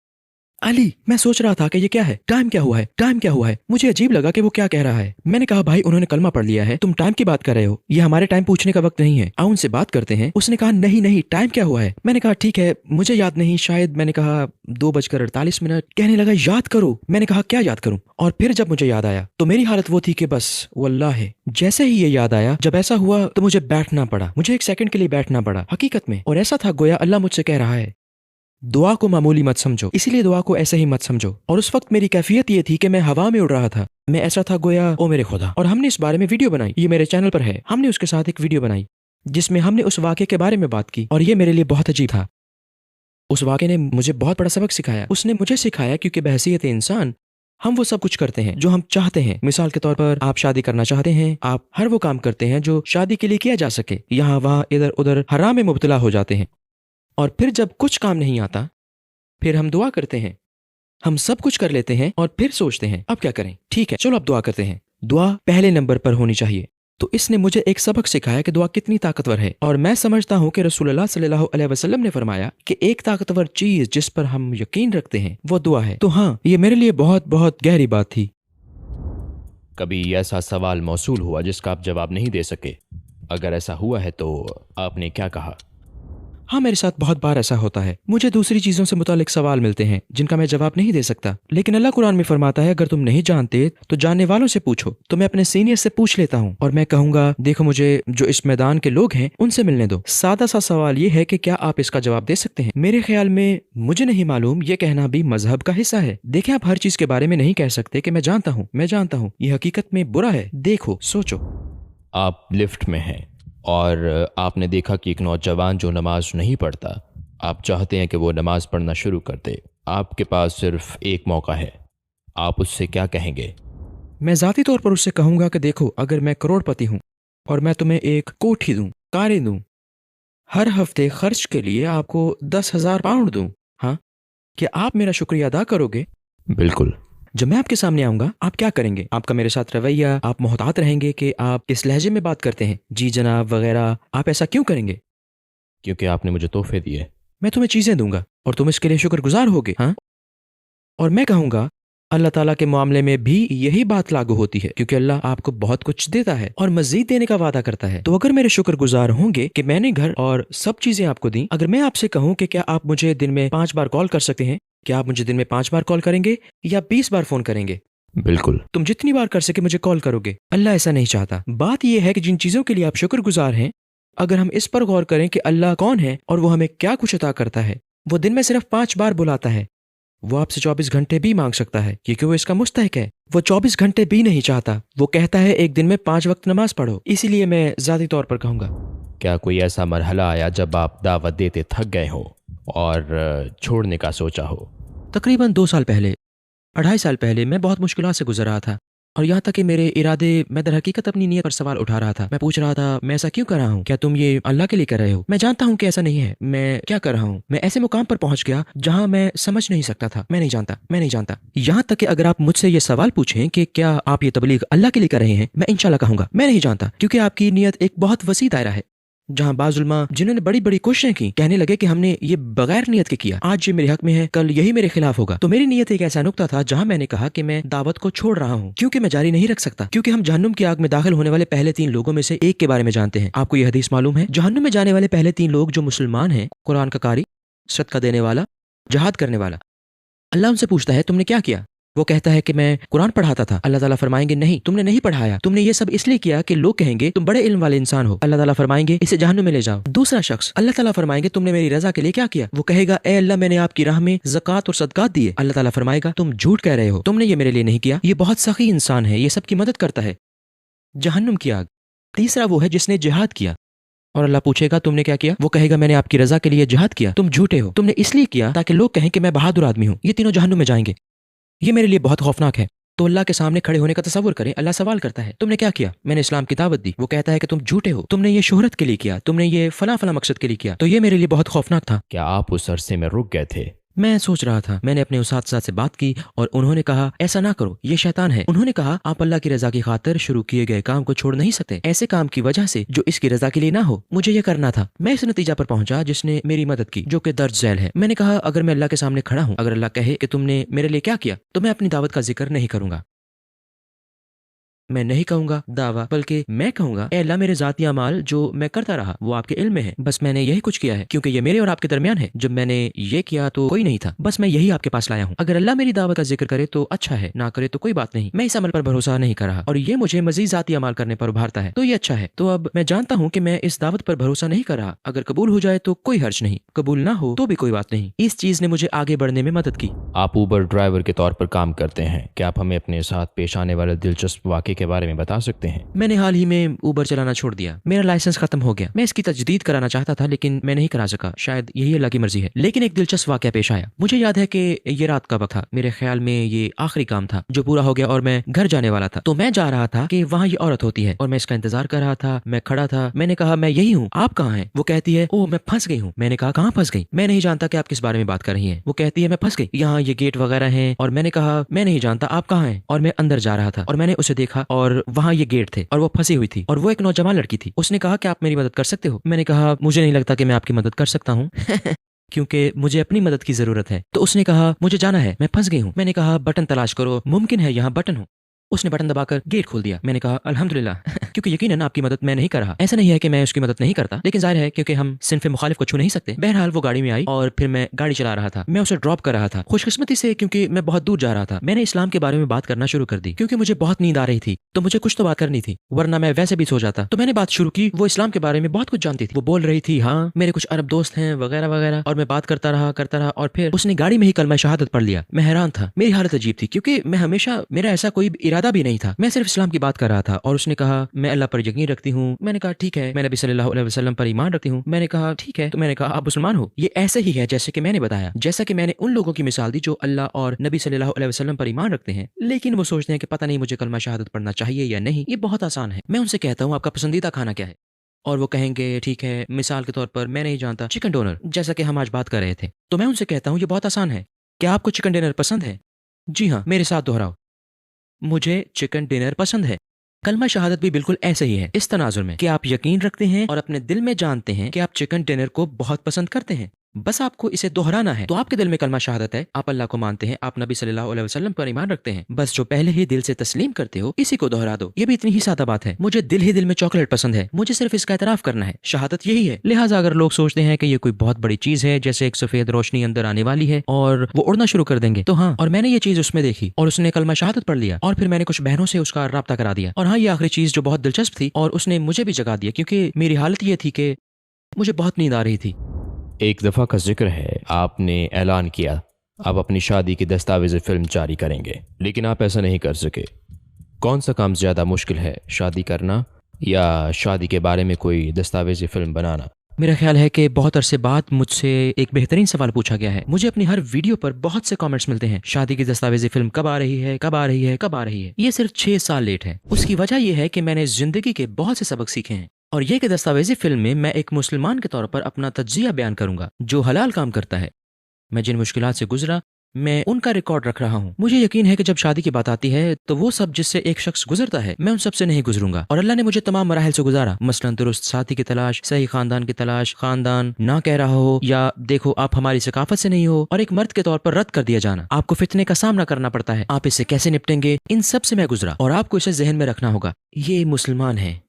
[SPEAKER 1] अली मैं सोच रहा था कि ये क्या है, टाइम क्या हुआ है, टाइम क्या हुआ है। मुझे अजीब लगा कि वो क्या कह रहा है। मैंने कहा भाई उन्होंने कलमा पढ़ लिया है, तुम टाइम की बात कर रहे हो, ये हमारे टाइम पूछने का वक्त नहीं है, आओ उनसे बात करते हैं। उसने कहा नहीं नहीं टाइम क्या हुआ है। मैंने कहा ठीक है मुझे याद नहीं, शायद मैंने कहा 2:48। कहने लगा याद करो। मैंने कहा क्या याद करूं। और फिर जब मुझे याद आया तो मेरी हालत वो थी कि बस वल्लाह है। जैसे ही ये याद आया, जब ऐसा हुआ तो मुझे बैठना पड़ा, मुझे 1 सेकंड के लिए बैठना पड़ा हकीकत में। और ऐसा था गोया अल्लाह मुझसे कह रहा है दुआ को मामूली मत समझो, इसीलिए दुआ को ऐसे ही मत समझो। और उस वक्त मेरी कैफियत ये थी कि मैं हवा में उड़ रहा था। मैं ऐसा था गोया ओ मेरे खुदा। और हमने इस बारे में वीडियो बनाई, ये मेरे चैनल पर है। हमने उसके साथ एक वीडियो बनाई जिसमें हमने उस वाक़े के बारे में बात की, और ये मेरे लिए बहुत अजीब था। उस वाक़े ने मुझे बहुत बड़ा सबक सिखाया। उसने मुझे सिखाया क्योंकि बहैसियत इंसान हम वो सब कुछ करते हैं जो हम चाहते हैं। मिसाल के तौर पर आप शादी करना चाहते हैं, आप हर वो काम करते हैं जो शादी के लिए किया जा सके। यहाँ वहाँ इधर उधर हराम में मुब्तला हो जाते हैं। और फिर जब कुछ काम नहीं आता, फिर हम दुआ करते हैं। हम सब कुछ कर लेते हैं और फिर सोचते हैं अब क्या करें। ठीक है चलो अब दुआ करते हैं। दुआ पहले नंबर पर होनी चाहिए। तो इसने मुझे एक सबक सिखाया कि दुआ कितनी ताकतवर है। और मैं समझता हूँ कि रसूलुल्लाह सल्लल्लाहु अलैहि वसल्लम ने फरमाया कि एक ताकतवर चीज जिस पर हम यकीन रखते हैं वो दुआ है। तो हाँ, ये मेरे लिए बहुत बहुत गहरी बात थी।
[SPEAKER 2] कभी ऐसा सवाल मौसूल हुआ जिसका आप जवाब नहीं दे सके? अगर ऐसा हुआ है तो आपने क्या कहा?
[SPEAKER 1] हाँ, मेरे साथ बहुत बार ऐसा होता है। मुझे दूसरी चीजों से मुतालिक सवाल मिलते हैं जिनका मैं जवाब नहीं दे सकता, लेकिन अल्लाह कुरान में फरमाता है अगर तुम नहीं जानते तो जानने वालों से पूछो। तो मैं अपने सीनियर से पूछ लेता हूँ और मैं कहूंगा देखो मुझे जो इस मैदान के लोग हैं उनसे मिलने दो। सादा सा सवाल ये है कि क्या आप इसका जवाब दे सकते हैं? मेरे ख्याल में मुझे नहीं मालूम ये कहना भी मजहब का हिस्सा है। देखें, आप हर चीज के बारे में नहीं कह सकते कि मैं जानता हूँ। ये हकीकत में बुरा है। देखो, सोचो।
[SPEAKER 2] आप लिफ्ट में हैं और आपने देखा कि एक नौजवान जो नमाज नहीं पढ़ता, आप चाहते हैं कि वो नमाज पढ़ना शुरू कर दे। आपके पास सिर्फ एक मौका है, आप उससे क्या कहेंगे?
[SPEAKER 1] मैं ज़ाती तौर पर उससे कहूंगा कि देखो, अगर मैं करोड़पति हूँ और मैं तुम्हें एक कोठी दूं, कारें दूं, हर हफ्ते खर्च के लिए आपको 10,000 पाउंड दूं, हाँ, क्या आप मेरा शुक्रिया अदा करोगे?
[SPEAKER 2] बिल्कुल।
[SPEAKER 1] जब मैं आपके सामने आऊंगा आप क्या करेंगे? आपका मेरे साथ रवैया, आप मोहतात रहेंगे कि आप किस लहजे में बात करते हैं, जी जनाब वगैरह। आप ऐसा क्यों करेंगे?
[SPEAKER 2] क्योंकि आपने मुझे तोहफे दिए।
[SPEAKER 1] मैं तुम्हें चीजें दूंगा और तुम इसके लिए शुक्रगुजार होगे, हाँ। और मैं कहूंगा अल्लाह ताला के मामले में भी यही बात लागू होती है, क्योंकि अल्लाह आपको बहुत कुछ देता है और मजीद देने का वादा करता है। तो अगर मेरे शुक्रगुजार होंगे कि मैंने घर और सब चीजें आपको दी, अगर मैं आपसे कहूं कि क्या आप मुझे दिन में 5 बार कॉल कर सकते हैं, क्या आप मुझे दिन में 5 बार कॉल करेंगे या 20 बार फोन करेंगे?
[SPEAKER 2] बिल्कुल।
[SPEAKER 1] तुम जितनी बार कर सके मुझे कॉल करोगे। अल्लाह ऐसा नहीं चाहता। बात यह है कि जिन चीजों के लिए आप शुक्रगुजार हैं, अगर हम इस पर गौर करें कि अल्लाह कौन है और वो हमें क्या कुछ अता करता है। वो दिन में सिर्फ 5 बार बुलाता है, वो आपसे 24 घंटे भी मांग सकता है क्योंकि वो इसका मुस्तहिक है। वो 24 घंटे भी नहीं चाहता, वो कहता है एक दिन में 5 वक्त नमाज पढ़ो। इसीलिए मैं ज़ाती तौर पर कहूँगा।
[SPEAKER 2] क्या कोई ऐसा मरहला आया जब आप दावत देते थक गए हो और छोड़ने का सोचा हो?
[SPEAKER 1] तकरीबन 2 साल पहले, 2.5 साल पहले मैं बहुत मुश्किलों से गुजर रहा था, और यहाँ तक कि मेरे इरादे, मैं दर हकीकत अपनी नीयत पर सवाल उठा रहा था। मैं पूछ रहा था, मैं ऐसा क्यों कर रहा हूँ? क्या तुम ये अल्लाह के लिए कर रहे हो? मैं जानता हूँ कि ऐसा नहीं है। मैं क्या कर रहा हूँ? मैं ऐसे मुकाम पर पहुंच गया जहाँ मैं समझ नहीं सकता था। मैं नहीं जानता। यहाँ तक कि अगर आप मुझसे ये सवाल पूछें कि क्या आप ये तबलीग अल्लाह के लिए कर रहे हैं, मैं इंशाल्लाह कहूँगा मैं नहीं जानता, क्योंकि आपकी नीयत एक बहुत वसी दायरा है। जहाँ बाज़ उलमा जिन्होंने बड़ी बड़ी कोशिशें की, कहने लगे कि हमने ये बगैर नियत के किया, आज ये मेरे हक में है, कल यही मेरे खिलाफ होगा। तो मेरी नियत एक ऐसा नुक्ता था जहाँ मैंने कहा कि मैं दावत को छोड़ रहा हूँ, क्योंकि मैं जारी नहीं रख सकता। क्योंकि हम जहन्नुम की आग में दाखिल होने वाले पहले 3 लोगों में से एक के बारे में जानते हैं। आपको ये हदीस मालूम है? जहन्नुम में जाने वाले पहले 3 लोग जो मुसलमान हैं, कुरान का कारी, सदका देने वाला, जहाद करने वाला। अल्लाह उनसे पूछता है तुमने क्या किया? वो कहता है कि मैं कुरान पढ़ाता था। अल्लाह ताला फरमाएंगे नहीं, तुमने नहीं पढ़ाया, तुमने ये सब इसलिए किया कि लोग कहेंगे तुम बड़े इल्म वाले इंसान हो। अल्लाह ताला फरमाएंगे इसे जहन्नुम में ले जाओ। दूसरा शख्स, अल्लाह ताला फरमाएंगे तुमने मेरी रजा के लिए क्या किया? वो कहेगा ए अल्लाह, मैंने आपकी राह में ज़कात और सदकात दिए। अल्लाह ताला फरमाएगा तुम झूठ कह रहे हो, तुमने ये मेरे लिए नहीं किया। ये बहुत सखी इंसान है, ये सबकी मदद करता है। जहन्नुम की आग। तीसरा वो है जिसने जिहाद किया, और अल्लाह पूछेगा तुमने क्या किया? वो कहेगा मैंने आपकी रजा के लिए जिहाद किया। तुम झूठे हो, तुमने इसलिए किया ताकि लोग कहें कि मैं बहादुर आदमी हूँ। ये तीनों जहन्नुम में जाएंगे। ये मेरे लिए बहुत खौफनाक है। तो अल्लाह के सामने खड़े होने का तसव्वुर करें। अल्लाह सवाल करता है तुमने क्या किया? मैंने इस्लाम की दावत दी। वो कहता है कि तुम झूठे हो, तुमने ये शोहरत के लिए किया, तुमने ये फला फला मकसद के लिए किया। तो ये मेरे लिए बहुत खौफनाक था।
[SPEAKER 2] क्या आप उस अरसे में रुक गए थे?
[SPEAKER 1] मैं सोच रहा था। मैंने अपने उस्ताद से बात की और उन्होंने कहा ऐसा ना करो, ये शैतान है। उन्होंने कहा आप अल्लाह की रजा की खातिर शुरू किए गए काम को छोड़ नहीं सकते, ऐसे काम की वजह से जो इसकी रजा के लिए ना हो। मुझे ये करना था। मैं इस नतीजा पर पहुंचा जिसने मेरी मदद की, जो कि दर्ज झैल है। मैंने कहा अगर मैं अल्लाह के सामने खड़ा हूँ, अगर अल्लाह कहे कि तुमने मेरे लिए क्या किया, तो मैं अपनी दावत का जिक्र नहीं करूंगा। मैं नहीं कहूंगा दावा, बल्कि मैं कहूंगा ए अल्लाह, मेरे जाती अमाल जो मैं करता रहा वो आपके इल्म में है। बस मैंने यही कुछ किया है, क्योंकि ये मेरे और आपके दरमियान है। जब मैंने ये किया तो कोई नहीं था, बस मैं यही आपके पास लाया हूँ। अगर अल्लाह मेरी दावत का जिक्र करे तो अच्छा है, ना करे तो कोई बात नहीं। मैं इस अमल पर भरोसा नहीं कर रहा और ये मुझे मजीद जाती अमाल करने पर उभारता है, तो ये अच्छा है। तो अब मैं जानता हूँ कि मैं इस दावत पर भरोसा नहीं कर रहा। अगर कबूल हो जाए तो कोई हर्ज नहीं, कबूल ना हो तो भी कोई बात नहीं। इस चीज ने मुझे आगे बढ़ने में मदद की।
[SPEAKER 2] आप ऊबर ड्राइवर के तौर पर काम करते हैं, क्या आप हमें अपने साथ पेश आने वाले दिलचस्प वाक़े के बारे में बता सकते हैं?
[SPEAKER 1] मैंने हाल ही में ऊबर चलाना छोड़ दिया। मेरा लाइसेंस खत्म हो गया। मैं इसकी तजदीद कराना चाहता था, लेकिन मैं नहीं करा सका। शायद यही अल्लाह की मर्जी है। लेकिन एक दिलचस्प वाक़या पेश आया। मुझे याद है कि ये रात का वक्त था। मेरे ख्याल में ये आखिरी काम था जो पूरा हो गया और मैं घर जाने वाला था। तो मैं जा रहा था कि वहाँ ये औरत होती है और मैं इसका इंतजार कर रहा था। मैं खड़ा था। मैंने कहा मैं यही हूँ, आप कहाँ हैं? वो कहती है ओह मैं फंस गई हूँ। मैंने कहा कहाँ फंस गई? मैं नहीं जानता कि आप किस बारे में बात कर रही हैं। वो कहती है मैं फंस गई, यहाँ ये गेट वगैरह हैं। और मैंने कहा मैं नहीं जानता, आप कहाँ हैं? और मैं अंदर जा रहा था और मैंने उसे देखा और वहाँ ये गेट थे और वो फंसी हुई थी और वो एक नौजवान लड़की थी। उसने कहा कि आप मेरी मदद कर सकते हो? मैंने कहा मुझे नहीं लगता कि मैं आपकी मदद कर सकता हूँ क्योंकि मुझे अपनी मदद की जरूरत है। तो उसने कहा मुझे जाना है, मैं फंस गई हूँ। मैंने कहा बटन तलाश करो, मुमकिन है यहाँ बटन हो। उसने बटन दबाकर गेट खोल दिया। मैंने कहा अल्हम्दुलिल्लाह क्योंकि यकीनन आपकी मदद मैं नहीं कर रहा। ऐसा नहीं है कि मैं उसकी मदद नहीं करता, लेकिन जाहिर है क्योंकि हम सिन्फ़े मुखालिफ को छू नहीं सकते। बहरहाल वो गाड़ी में आई और फिर मैं गाड़ी चला रहा था। मैं उसे ड्रॉप कर रहा था। खुशकिस्मती से क्योंकि मैं बहुत दूर जा रहा था, मैंने इस्लाम के बारे में बात करना शुरू कर दी। क्योंकि मुझे बहुत नींद आ रही थी तो मुझे कुछ तो बात करनी थी, वरना मैं वैसे भी सो जाता। तो मैंने बात शुरू की। वो इस्लाम के बारे में बहुत कुछ जानती थी। वो बोल रही थी हाँ मेरे कुछ अरब दोस्त हैं वगैरह वगैरह, और मैं बात करता रहा और फिर उसने गाड़ी में ही कलमा शहादत पढ़ लिया। मैं हैरान था। मेरी हालत अजीब थी क्योंकि मैं हमेशा, मेरा ऐसा कोई इरादा भी नहीं था। मैं सिर्फ इस्लाम की बात कर रहा था। और उसने कहा मैं अल्लाह पर यकीन रखती हूँ। मैंने कहा ठीक है। मैं नबी सल्लल्लाहु अलैहि वसल्लम पर ईमान रखती हूँ। मैंने कहा ठीक है। तो मैंने कहा आप मुसलमान हो? ये ऐसे ही है जैसे कि मैंने बताया, जैसा कि मैंने उन लोगों की मिसाल दी जो अल्लाह और नबी सल्लल्लाहु अलैहि वसल्लम पर ईमान रखते हैं, लेकिन वो सोचते हैं कि पता नहीं मुझे कलमा शहादत पढ़ना चाहिए या नहीं। ये बहुत आसान है। मैं उनसे कहता हूँ आपका पसंदीदा खाना क्या है? और वो कहेंगे ठीक है, मिसाल के तौर पर मैं नहीं जानता, चिकन डोनर, जैसा कि हम आज बात कर रहे थे। तो मैं उनसे कहता हूँ ये बहुत आसान है। क्या आपको चिकन डिनर पसंद है? जी हाँ। मेरे साथ दोहराओ, मुझे चिकन डिनर पसंद है। कलमा शहादत भी बिल्कुल ऐसे ही है, इस तनाजुर में कि आप यकीन रखते हैं और अपने दिल में जानते हैं कि आप चिकन डिनर को बहुत पसंद करते हैं। बस आपको इसे दोहराना है। तो आपके दिल में कलमा शहादत है, आप अल्लाह को मानते हैं, आप नबी सल्लल्लाहु अलैहि वसल्लम पर ईमान रखते हैं। बस जो पहले ही दिल से तस्लीम करते हो इसी को दोहरा दो। ये भी इतनी ही सादा बात है। मुझे दिल ही दिल में चॉकलेट पसंद है, मुझे सिर्फ इसका एतराफ करना है। शहादत यही है। लिहाजा अगर लोग सोचते हैं कि ये कोई बहुत बड़ी चीज है, जैसे एक सफेद रोशनी अंदर आने वाली है और वो उड़ना शुरू कर देंगे, तो हाँ। और मैंने ये चीज उसमें देखी और उसने कलमा शहादत पढ़ लिया और फिर मैंने कुछ बहनों से उसका राब्ता करा दिया। और हाँ, ये आखिरी चीज जो बहुत दिलचस्प थी और उसने मुझे भी जगा दिया, क्योंकि मेरी हालत ये थी कि मुझे बहुत नींद आ रही थी।
[SPEAKER 2] एक दफ़ा का जिक्र है आपने ऐलान किया आप अपनी शादी की दस्तावेज़ी फ़िल्म जारी करेंगे, लेकिन आप ऐसा नहीं कर सके। कौन सा काम ज़्यादा मुश्किल है, शादी करना या शादी के बारे में कोई दस्तावेज़ी फ़िल्म बनाना?
[SPEAKER 1] मेरा ख्याल है कि बहुत अरसे बाद मुझसे एक बेहतरीन सवाल पूछा गया है। मुझे अपनी हर वीडियो पर बहुत से कमेंट्स मिलते हैं, शादी की दस्तावेजी फिल्म कब आ रही है, कब आ रही है, कब आ रही है। ये सिर्फ 6 साल लेट है। उसकी वजह यह है कि मैंने जिंदगी के बहुत से सबक सीखे हैं, और ये कि दस्तावेजी फिल्म में मैं एक मुसलमान के तौर पर अपना तज्जिया बयान करूंगा जो हलाल काम करता है। मैं जिन मुश्किलात से गुजरा, मैं उनका रिकॉर्ड रख रहा हूँ। मुझे यकीन है कि जब शादी की बात आती है तो वो सब जिससे एक शख्स गुजरता है, मैं उन सब से नहीं गुजरूंगा। और अल्लाह ने मुझे तमाम मराहिल से गुजारा, मसलन दुरुस्त साथी की तलाश, सही खानदान की तलाश, खानदान ना कह रहा हो, या देखो आप हमारी सकाफत से नहीं हो, और एक मर्द के तौर पर रद्द कर दिया जाना। आपको फितने का सामना करना पड़ता है, आप इससे कैसे निपटेंगे, इन सब से मैं गुजरा। और आपको इसे जहन में रखना होगा, ये मुसलमान है,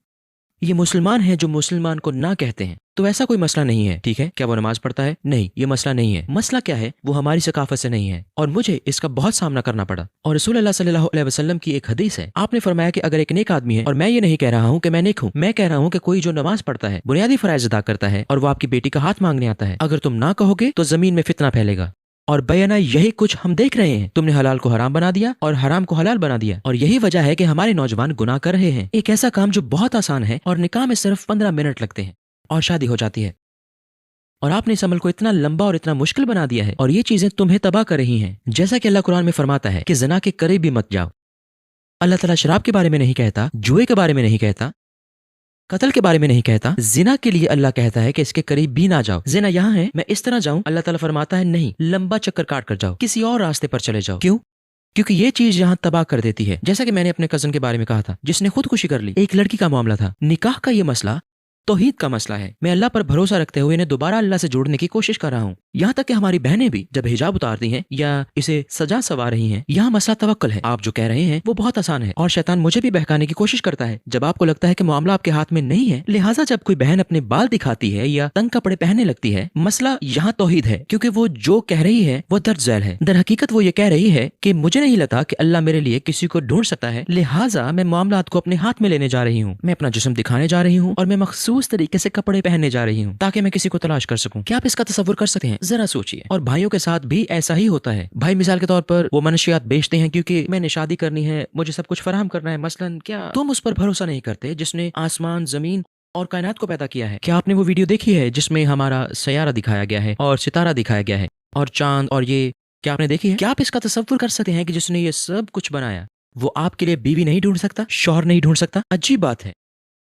[SPEAKER 1] ये मुसलमान है जो मुसलमान को ना कहते हैं। तो ऐसा कोई मसला नहीं है, ठीक है? क्या वो नमाज पढ़ता है? नहीं, ये मसला नहीं है। मसला क्या है? वो हमारी सकाफत से नहीं है, और मुझे इसका बहुत सामना करना पड़ा। और रसूल अल्लाह सल्लल्लाहु अलैहि वसल्लम की एक हदीस है, आपने फरमाया कि अगर एक नेक आदमी है, और मैं ये नहीं कह रहा हूँ कि मैं नेक हूँ, मैं कह रहा हूँ कि कोई जो नमाज पढ़ता है, बुनियादी फराइज अदा करता है, और वो आपकी बेटी का हाथ मांगने आता है, अगर तुम ना कहोगे तो जमीन में फितना फैलेगा। और बयाना यही कुछ हम देख रहे हैं। तुमने हलाल को हराम बना दिया और हराम को हलाल बना दिया, और यही वजह है कि हमारे नौजवान गुनाह कर रहे हैं। एक ऐसा काम जो बहुत आसान है, और निकाह में सिर्फ 15 मिनट लगते हैं और शादी हो जाती है। और आपने इस अमल को इतना लंबा और इतना मुश्किल बना दिया है, और ये चीजें तुम्हें तबाह कर रही हैं। जैसा कि अल्लाह कुरान में फरमाता है कि ज़िना के करीब भी मत जाओ। अल्लाह ताला शराब के बारे में नहीं कहता, जुए के बारे में नहीं कहता, कत्ल के बारे में नहीं कहता। जिना के लिए अल्लाह कहता है कि इसके करीब भी ना जाओ। जिना यहाँ है, मैं इस तरह जाऊं, अल्लाह ताला फरमाता है नहीं, लंबा चक्कर काट कर जाओ, किसी और रास्ते पर चले जाओ। क्यों? क्योंकि ये चीज यहाँ तबाह कर देती है। जैसा कि मैंने अपने कजन के बारे में कहा था, जिसने खुदकुशी कर ली। एक लड़की का मामला था। निकाह का ये मसला तौहीद का मसला है। मैं अल्लाह पर भरोसा रखते हुए इन्हें दोबारा अल्लाह से जोड़ने की कोशिश कर रहा हूँ। यहाँ तक कि हमारी बहनें भी जब हिजाब उतारती हैं या इसे सजा सवा रही हैं, यहाँ मसला तवक्कुल है। आप जो कह रहे हैं वो बहुत आसान है, और शैतान मुझे भी बहकाने की कोशिश करता है जब आपको लगता है कि मामला आपके हाथ में नहीं है। लिहाजा जब कोई बहन अपने बाल दिखाती है या तंग कपड़े पहनने लगती है, मसला यहाँ तौहीद है, क्योंकि वो जो कह रही है वो दर्ज झैल है। दर हकीकत वो ये कह रही है कि मुझे नहीं लगता कि अल्लाह मेरे लिए किसी को ढूंढ सकता है, लिहाजा मैं मामलात को अपने हाथ में लेने जा रही हूँ। मैं अपना जिस्म दिखाने जा रही हूँ, और मैं मखसूस तरीके से कपड़े पहनने जा रही हूँ ताकि मैं किसी को तलाश कर सकूं। क्या आप इसका तसव्वुर कर सकते हैं? जरा सोचिए। और भाइयों के साथ भी ऐसा ही होता है। भाई मिसाल के तौर पर वो मनशियात बेचते हैं क्योंकि मैंने शादी करनी है, मुझे सब कुछ फराहम करना है। मसलन क्या तुम उस पर भरोसा नहीं करते जिसने आसमान, जमीन और कायनात को पैदा किया है? क्या आपने वो वीडियो देखी है जिसमें हमारा सयारा दिखाया गया है और सितारा दिखाया गया है और चांद, और ये क्या आपने देखी है? क्या आप इसका तसव्वुर कर सकते हैं कि जिसने ये सब कुछ बनाया वो आपके लिए बीवी नहीं ढूंढ सकता, शौहर नहीं ढूंढ सकता? अजीब बात है।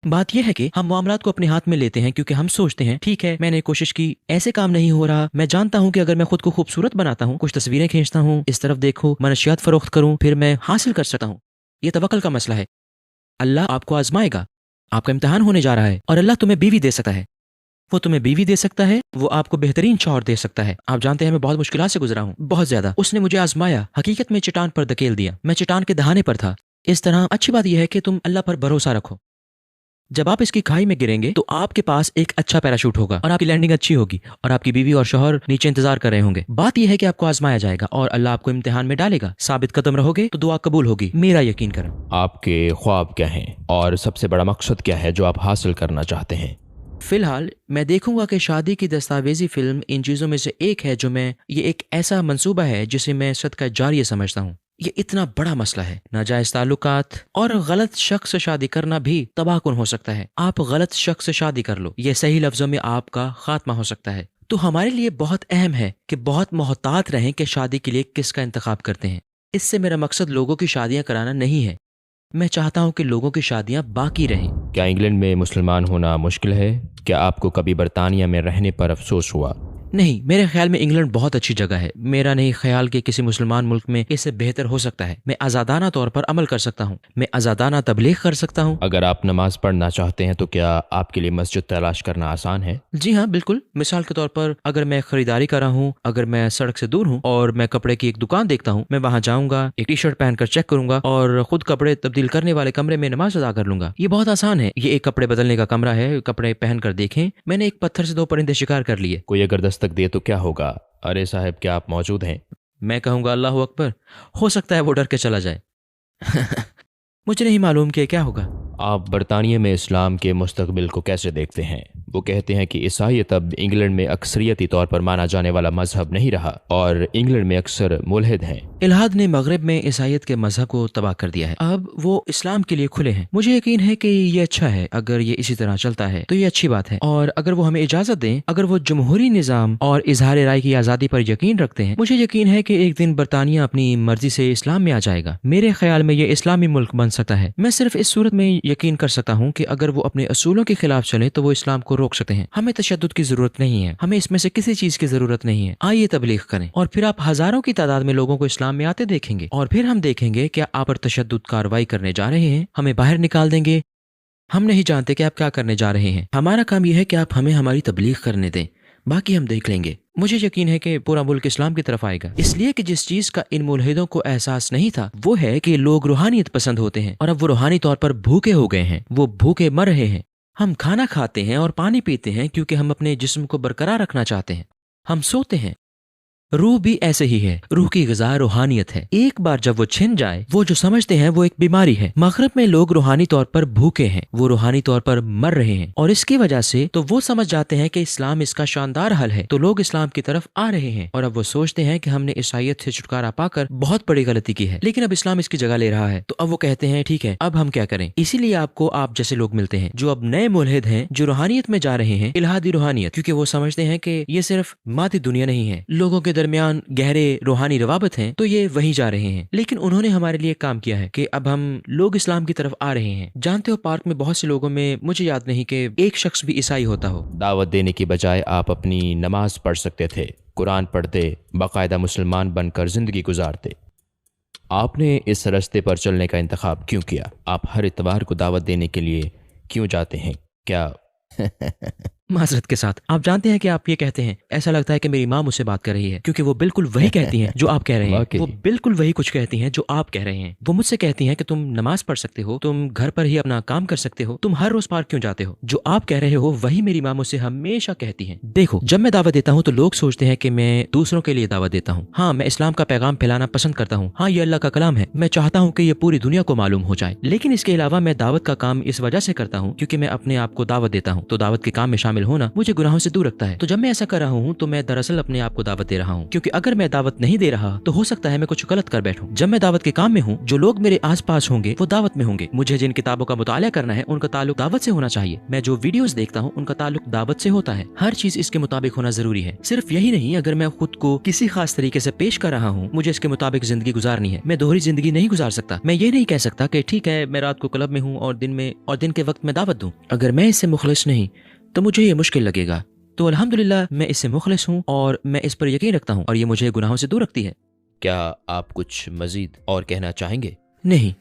[SPEAKER 1] बात यह है कि हम मामलात को अपने हाथ में लेते हैं क्योंकि हम सोचते हैं ठीक है, मैंने कोशिश की, ऐसे काम नहीं हो रहा। मैं जानता हूं कि अगर मैं खुद को खूबसूरत बनाता हूं, कुछ तस्वीरें खींचता हूं, इस तरफ देखो, मनशियात फरोख्त करूं, फिर मैं हासिल कर सकता हूं। यह तवक्कुल का मसला है। अल्लाह आपको आजमाएगा, आपका इम्तिहान होने जा रहा है, और अल्लाह तुम्हें बीवी दे सकता है। वो तुम्हें बीवी दे सकता है, वो आपको बेहतरीन शौहर दे सकता है। आप जानते हैं मैं बहुत मुश्किलात से गुजरा हूँ, बहुत ज्यादा। उसने मुझे आजमाया, हकीकत में चट्टान पर धकेल दिया। मैं चट्टान के दहाने पर था। इस तरह अच्छी बात यह है कि तुम अल्लाह पर भरोसा रखो। जब आप इसकी खाई में गिरेंगे तो आपके पास एक अच्छा पैराशूट होगा, और आपकी लैंडिंग अच्छी होगी, और आपकी बीवी और शौहर नीचे इंतजार कर रहे होंगे। बात यह है कि आपको आजमाया जाएगा और अल्लाह आपको इम्तिहान में डालेगा। साबित कदम रहोगे तो दुआ कबूल होगी, मेरा यकीन करें।
[SPEAKER 2] आपके ख्वाब क्या हैं और सबसे बड़ा मकसद क्या है जो आप हासिल करना चाहते हैं?
[SPEAKER 1] फिलहाल मैं देखूंगा कि शादी की दस्तावेजी फिल्म इन चीज़ों में से एक है जो ये एक ऐसा मंसूबा है जिसे मैं सदका जारिया समझता हूँ। ये इतना बड़ा मसला है। नाजायज ताल्लुकात और गलत शख्स से शादी करना भी तबाहकुन हो सकता है। आप गलत शख्स से शादी कर लो, ये सही लफ्जों में आपका खात्मा हो सकता है। तो हमारे लिए बहुत अहम है कि बहुत मोहतात रहें कि शादी के लिए किसका इंतखाब करते हैं। इससे मेरा मकसद लोगों की शादियां कराना नहीं है। मैं चाहता हूं कि लोगों की शादियां बाकी रहें।
[SPEAKER 2] क्या इंग्लैंड में मुसलमान होना मुश्किल है? क्या आपको कभी बरतानिया में रहने पर अफसोस हुआ?
[SPEAKER 1] नहीं, मेरे ख्याल में इंग्लैंड बहुत अच्छी जगह है। मेरा नहीं ख्याल कि किसी मुसलमान मुल्क में इससे बेहतर हो सकता है। मैं आज़ादाना तौर पर अमल कर सकता हूँ, मैं आज़ादाना तबलीग कर सकता हूँ।
[SPEAKER 2] अगर आप नमाज पढ़ना चाहते हैं तो क्या आपके लिए मस्जिद तलाश करना आसान है?
[SPEAKER 1] जी हाँ, बिल्कुल। मिसाल के तौर पर अगर मैं खरीदारी कर रहा हूँ, अगर मैं सड़क से दूर हूँ और मैं कपड़े की एक दुकान देखता हूँ, मैं वहाँ जाऊँगा, एक टी शर्ट पहनकर चेक करूंगा और खुद कपड़े तब्दील करने वाले कमरे में नमाज अदा कर लूंगा। ये बहुत आसान है। ये एक कपड़े बदलने का कमरा है, कपड़े पहन कर देखें। मैंने एक पत्थर से 2 परिंदे शिकार कर लिए।
[SPEAKER 2] कोई अगर दस्तक दे तो क्या होगा? अरे साहब, क्या आप मौजूद हैं?
[SPEAKER 1] मैं कहूँगा अल्लाह अकबर। हो सकता है वो डर के चला जाए। मुझे नहीं मालूम कि क्या होगा।
[SPEAKER 2] आप बरतानिया में इस्लाम के मुस्तकबिल को कैसे देखते हैं? वो कहते हैं कि ईसाईयत अब इंग्लैंड में अक्सरियती तौर पर माना जाने वाला मजहब नहीं रहा और इंग्लैंड में अक्सर मुल्हिद हैं।
[SPEAKER 1] इल्हाद ने मगरब में ईसाईयत के मजहब को तबाह कर दिया है। अब वो इस्लाम के लिए खुले हैं। मुझे यकीन है कि ये अच्छा है। अगर ये इसी तरह चलता है तो ये अच्छी बात है, और अगर वो हमें इजाजत दें, अगर वो जमहूरी निज़ाम और इजहार राय की आज़ादी पर यकीन रखते हैं, मुझे यकीन है कि एक दिन बरतानिया अपनी मर्जी से इस्लाम में आ जाएगा। मेरे ख्याल में ये इस्लामी मुल्क बन सकता है। मैं सिर्फ इस सूरत में यकीन कर सकता हूँ कि अगर वो अपने असूलों के खिलाफ चले तो वो इस्लाम को रोक सकते हैं। हमें तशद्दुद की जरूरत नहीं है, हमें इसमें से किसी चीज की जरूरत नहीं है। आइए तबलीग करें और फिर आप हजारों की तादाद में लोगों को इस्लाम में आते देखेंगे, और फिर हम देखेंगे क्या आप पर तशद्दुद कार्रवाई करने जा रहे हैं, हमें बाहर निकाल देंगे। हम नहीं जानते कि आप क्या करने जा रहे हैं। हमारा काम यह है कि आप हमें हमारी तबलीग करने दें, बाकी हम देख लेंगे। मुझे यकीन है कि पूरा मुल्क इस्लाम की तरफ आएगा, इसलिए कि जिस चीज का इन मुल्हिदों को एहसास नहीं था वो है कि लोग रूहानियत पसंद होते हैं, और अब वो रूहानी तौर पर भूखे हो गए हैं। वो भूखे मर रहे हैं। हम खाना खाते हैं और पानी पीते हैं क्योंकि हम अपने जिस्म को बरकरार रखना चाहते हैं। हम सोते हैं। रूह भी ऐसे ही है। रूह की ग़िज़ा रूहानियत है। एक बार जब वो छिन जाए, वो जो समझते हैं वो एक बीमारी है। मगरिब में लोग रूहानी तौर पर भूखे हैं, वो रूहानी तौर पर मर रहे हैं, और इसकी वजह से तो वो समझ जाते हैं कि इस्लाम इसका शानदार हल है, तो लोग इस्लाम की तरफ आ रहे हैं। और अब वो सोचते हैं कि हमने ईसाईयत से छुटकारा पाकर बहुत बड़ी गलती की है, लेकिन अब इस्लाम इसकी जगह ले रहा है। तो अब वो कहते हैं ठीक है, अब हम क्या करें। इसीलिए आपको आप जैसे लोग मिलते हैं जो अब नए मुल्हिद हैं, जो रूहानियत में जा रहे हैं, इल्हादी रूहानियत, क्योंकि वो समझते हैं कि ये सिर्फ मादी दुनिया नहीं है, लोगों के दरमियान गहरे रूहानी रवाबत हैं, तो ये वहीं जा रहे हैं। लेकिन उन्होंने हमारे लिए काम किया है कि अब हम लोग इस्लाम की तरफ आ रहे हैं। जानते हो, पार्क में बहुत से लोगों में, मुझे याद नहीं कि एक शख्स भी ईसाई होता हो।
[SPEAKER 2] दावत देने की बजाय आप अपनी नमाज पढ़ सकते थे, कुरान पढ़ते, बाकायदा मुसलमान बनकर ज़िंदगी गुजारते। आपने इस रास्ते पर चलने का इंतखाब क्यों किया? आप हर इतवार को दावत देने के लिए क्यों जाते हैं? क्या
[SPEAKER 1] माजरत के साथ, आप जानते हैं कि आप ये कहते हैं, ऐसा लगता है कि मेरी माँ मुझसे बात कर रही है, क्योंकि वो बिल्कुल वही कहती हैं जो आप कह रहे हैं। वो बिल्कुल वही कुछ कहती हैं जो आप कह रहे हैं। वो मुझसे कहती हैं कि तुम नमाज पढ़ सकते हो, तुम घर पर ही अपना काम कर सकते हो, तुम हर रोज पार्क क्यों जाते हो? जो आप कह रहे हो वही मेरी माँ मुझसे हमेशा कहती है। देखो, जब मैं दावत देता हूँ तो लोग सोचते हैं कि मैं दूसरों के लिए दावत देता हूँ। हाँ, मैं इस्लाम का पैगाम फैलाना पसंद करता हूँ। हाँ, ये अल्लाह का कलाम है। मैं चाहता हूँ कि ये पूरी दुनिया को मालूम हो जाए। लेकिन इसके अलावा मैं दावत का काम इस वजह से करता हूँ क्योंकि मैं अपने आप को दावत देता हूँ, तो दावत के काम में शामिल होना मुझे गुनाहों से दूर रखता है। तो जब मैं ऐसा कर रहा हूँ तो मैं दरअसल अपने आप को दावत दे रहा हूँ, क्योंकि अगर मैं दावत नहीं दे रहा तो हो सकता है मैं कुछ गलत कर बैठूं। जब मैं दावत के काम में हूँ, जो लोग मेरे आसपास होंगे वो दावत में होंगे। मुझे जिन किताबों का मुताला करना है उनका ताल्लुक दावत से होना चाहिए। मैं जो वीडियोस देखता हूँ उनका ताल्लुक दावत से होता है। हर चीज इसके मुताबिक होना जरूरी है। सिर्फ यही नहीं, अगर मैं खुद को किसी खास तरीके से पेश कर रहा हूँ, मुझे इसके मुताबिक जिंदगी गुजारनी है। मैं दोहरी जिंदगी नहीं गुजार सकता। मैं ये नहीं कह सकता कि ठीक है, मैं रात को क्लब में हूँ और दिन के वक्त मैं दावत दूं। अगर मैं इससे मुखलिस नहीं तो मुझे ये मुश्किल लगेगा। तो अल्हम्दुलिल्लाह मैं इससे मुखलिस हूँ और मैं इस पर यकीन रखता हूँ, और ये मुझे गुनाहों से दूर रखती है।
[SPEAKER 2] क्या आप कुछ मजीद और कहना चाहेंगे?
[SPEAKER 1] नहीं।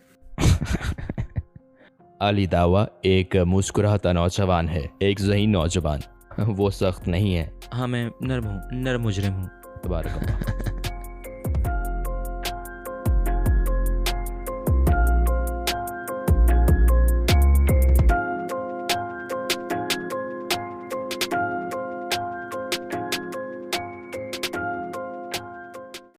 [SPEAKER 2] अली दावा एक मुस्कुराता नौजवान है, एक ज़हीन नौजवान। वो सख्त नहीं है।
[SPEAKER 1] हाँ, मैं नर्म हूँ, नर्म मुजरिम हूँ।
[SPEAKER 2] तबारक अल्लाह।